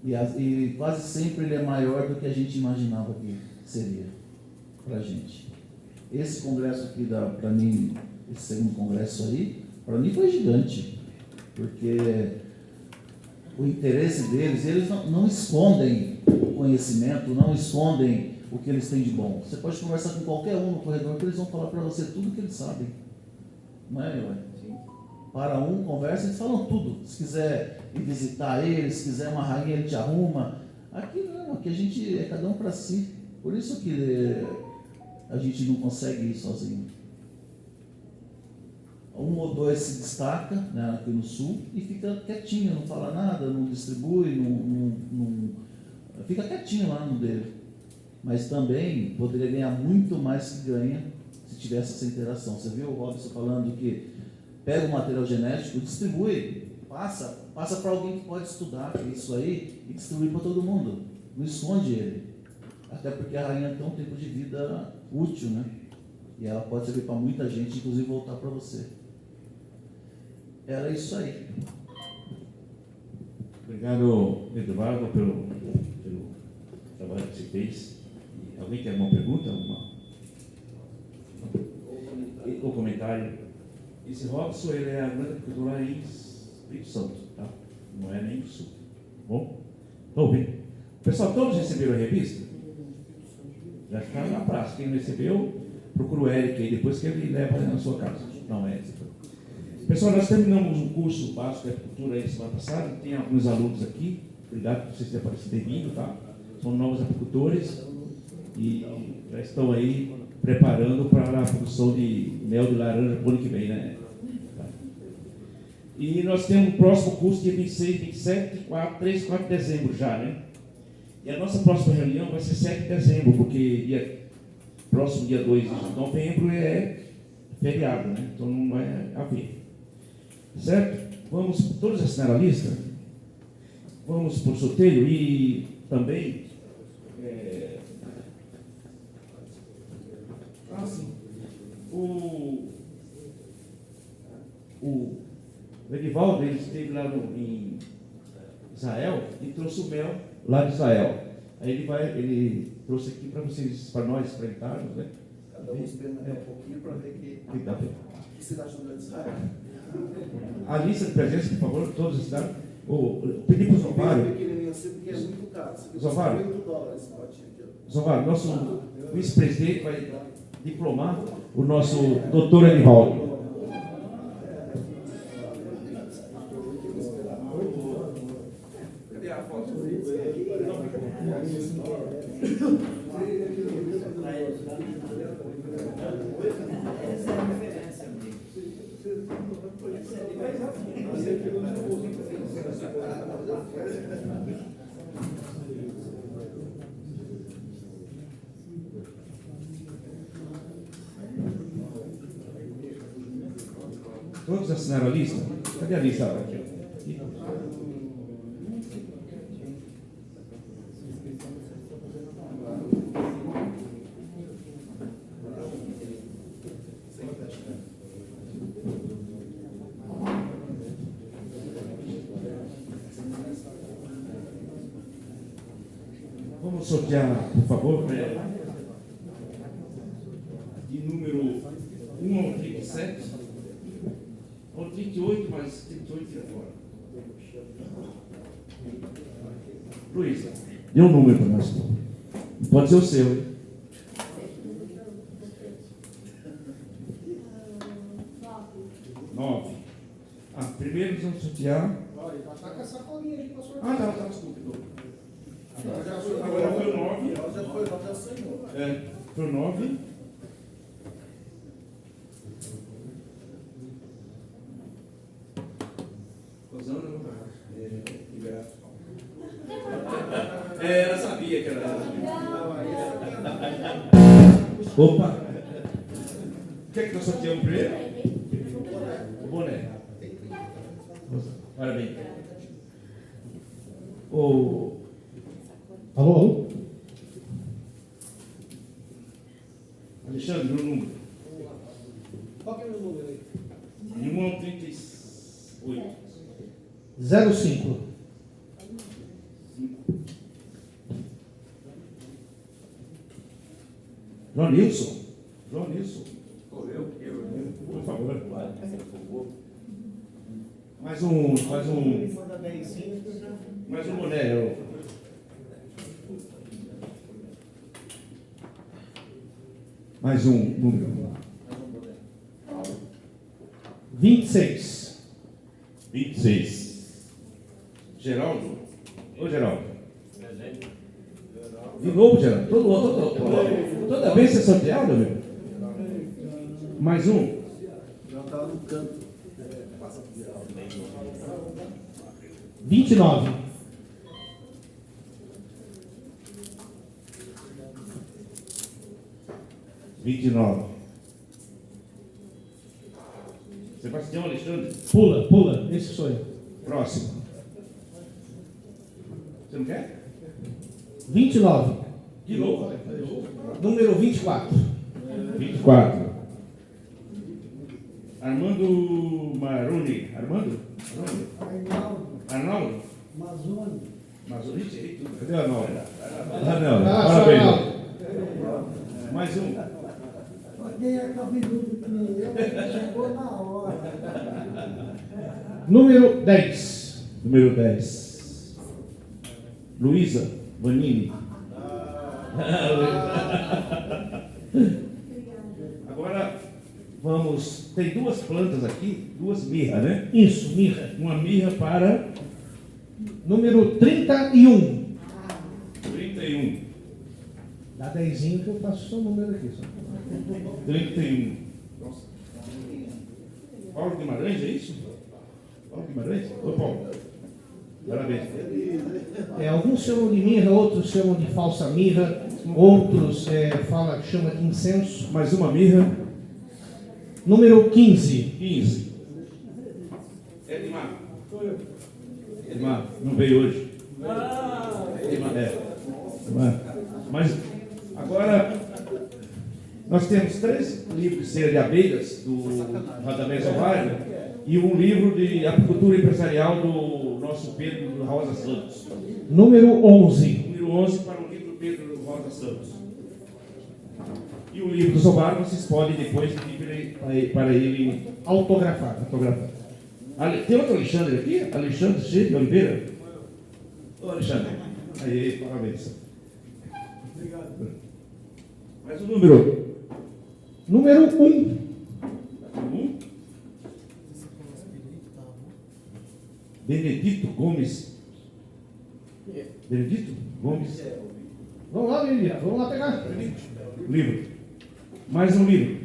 F: E quase sempre ele é maior do que a gente imaginava que seria para a gente. Esse congresso aqui, para mim, esse segundo congresso aí, para mim foi gigante, porque o interesse deles, eles não escondem o conhecimento, não escondem o que eles têm de bom. Você pode conversar com qualquer um no corredor, que eles vão falar para você tudo o que eles sabem. Não é, Eloy? Para um, conversa, eles falam tudo. Se quiser ir visitar eles, se quiser uma rainha, ele te arruma. Aqui não, aqui a gente é cada um para si. Por isso que a gente não consegue ir sozinho. Um ou dois se destaca, né, aqui no sul e fica quietinho, não fala nada, não distribui, fica quietinho lá no dele. Mas também poderia ganhar muito mais que ganha se tivesse essa interação. Você viu o Robson falando que pega o material genético, distribui, passa para alguém que pode estudar isso aí e distribuir para todo mundo. Não esconde ele. Até porque a rainha tem um tempo de vida útil, né? E ela pode servir para muita gente, inclusive voltar para você. Era isso aí.
A: Obrigado, Eduardo, pelo trabalho que você fez. Alguém tem alguma pergunta? Ou comentário? Esse Robson, ele é a grande apicultor lá em Espírito Santo, tá? Não é nem do Sul. Bom? Estou ouvindo. Pessoal, todos receberam a revista? Já está na praça. Quem não recebeu, procura o Eric aí, depois que ele leva na sua casa. Não é esse. Pessoal, nós terminamos um curso básico de apicultura aí semana passada. Tem alguns alunos aqui. Obrigado por vocês terem vindo, tá? São novos apicultores e já estão aí preparando para a produção de mel de laranja para o ano que vem, né? Tá. E nós temos o próximo curso dia 26, 27, 3 e 4 de dezembro já, né? E a nossa próxima reunião vai ser 7 de dezembro, porque próximo dia 2 de novembro é feriado, né? Então não vai haver. Certo? Vamos todos assinar a lista? Vamos por sorteio e também o Edivaldo, ele esteve lá em Israel e trouxe o mel lá de Israel. Aí ele trouxe aqui para vocês, para nós experimentarmos, né?
F: Cada um experimenta um pouquinho para ver que você está achando de Israel.
A: A lista de presença, por favor, todos assinaram. Pedi para o Zovário.
F: Porque é muito caro.
A: Zovário, nosso vice-presidente vai diplomar o nosso doutor Edivaldo. Cadê a foto? Todos assinaram a lista? Cadê a lista? Aqui. Vamos sortear, por favor, de número 1 ao 37, ao 38, mas 38 fica fora. Luiz, dê um número para nós. Pode ser o seu, hein? 9. Primeiro nós vamos sortear.
D: Olha, está com a sacolinha aí para sortear.
A: Tá, desculpa. Agora foi o 9.
F: Já foi, já saiu.
A: Foi o 9. Rosana não tá. Ela sabia que era. Opa! O que é que nós sorteamos primeiro? O boné. Olha bem.
D: Alô?
A: Alexandre, o número.
D: Qual que é o meu número aí?
A: De 1 ao 38.
D: 05.
A: João Nilson. Por favor. Mais um boné. Mais um número.
D: 26.
A: Geraldo. Ô, Geraldo. De novo, Geraldo. Toda vez você é sorteado, meu? Mais um.
F: Já estava no canto. Passa por
D: 29.
A: 29. Sebastião Alexandre.
D: Pula. Esse sou eu.
A: Próximo. Você não quer?
D: 29.
A: De novo.
D: Número 24.
A: 24. Armando Maroni. Armando? Arnaldo?
L: Mazone.
A: Mazoni, sei tudo. Cadê o Arnaldo?
B: Arnaldo,
A: Parabéns. Mais um.
L: Quem é cabeludo que nem eu, chegou na hora.
D: Número 10.
B: Número 10.
A: Luísa Vanini. Agora vamos. Tem duas plantas aqui, duas mirras, né?
D: Isso, mirra.
A: Uma mirra para
D: Número 31.
A: 31.
D: Dá 10 que eu faço só o número aqui. Só.
A: 31. Nossa. Paulo Guimarães, é isso? Paulo Guimarães? Ô Paulo. Parabéns.
D: Alguns chamam de mirra, outros chamam de falsa mirra, outros chama de incenso.
A: Mais uma mirra.
D: Número 15.
A: 15. Edmar. Edmar, não veio hoje. Edmar, Edmar. Mas agora nós temos 3 livros de cera de abelhas do Radamés Ovário e um livro de apicultura empresarial do nosso Pedro Rosa Santos.
D: Número 11.
A: Número 11 para o livro Pedro Rosa Santos. E o livro do Ovário vocês podem depois pedir para ele
D: autografar.
A: Tem outro Alexandre aqui? Alexandre G. de Oliveira? Ô Alexandre. Aí, parabéns. Obrigado. Mais um número.
D: Número 1.
A: 1. Benedito Gomes. Benedito Gomes.
D: Vamos lá, Benedito. Vamos lá pegar.
A: Livro. Mais um livro.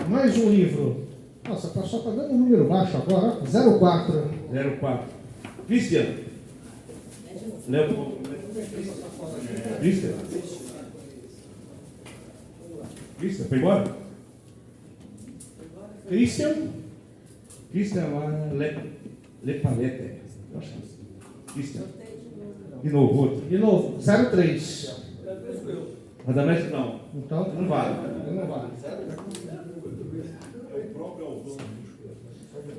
D: Mais um livro. Nossa, só está dando um número baixo agora. 04.
A: 04. Cristian. Cristian. Cristian, foi embora? Cristian lá, Lepalete. Cristian. De novo, outro.
D: De novo, 03.
A: Radamés não.
D: Então,
A: não vale.
D: Não vale.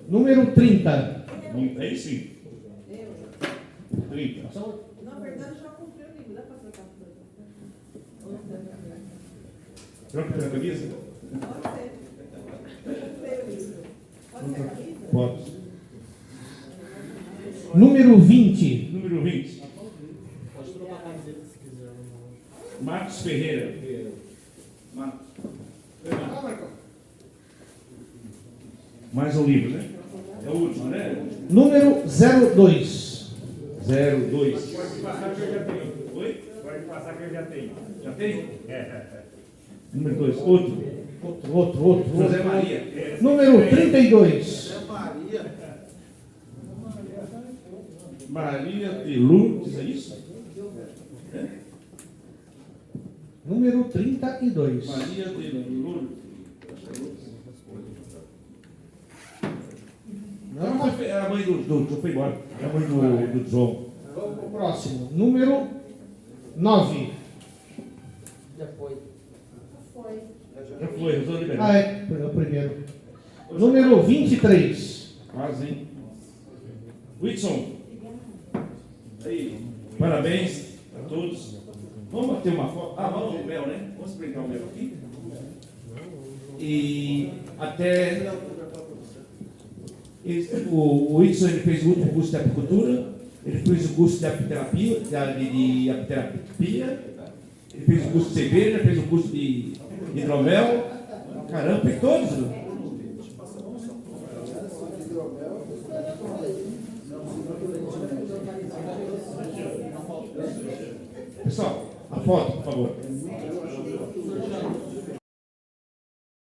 D: Número 30.
A: Aí sim. 30.
C: Na verdade, já comprei o livro. Dá para trocar por
A: Troca pela camisa?
C: Pode ser. Pode ser a camisa?
A: Pode.
D: Número 20.
A: Número 20.
L: Pode trocar a camiseta se quiser.
A: Marcos Ferreira. Marcos. Mais um livro, né? É o último, né?
D: Número 02.
A: 02.
M: Pode passar que eu já tenho.
A: Oi?
M: Pode passar que eu já tenho.
A: Já tem?
M: É.
A: Número 2. Outro. José Maria.
D: Número 32.
F: José Maria.
A: Maria de Lourdes, é isso?
D: Número 32.
A: Maria de Lourdes. Não, é a mãe do João, foi embora. É a mãe do João.
D: Vamos para o próximo. Número 9.
C: Já foi.
A: Já foi, resolveu liberar.
D: Foi o primeiro. Número 23.
A: Quase, hein? Whitson. Aí, parabéns a todos. Vamos bater uma foto. Vamos o mel, né? Vamos brincar o mel aqui. E até o Whitson ele fez o último curso de apicultura, ele fez o curso de apiterapia, ele fez o curso de cerveja, fez o curso de hidromel. Caramba, fez todos. Pessoal, a foto, por favor.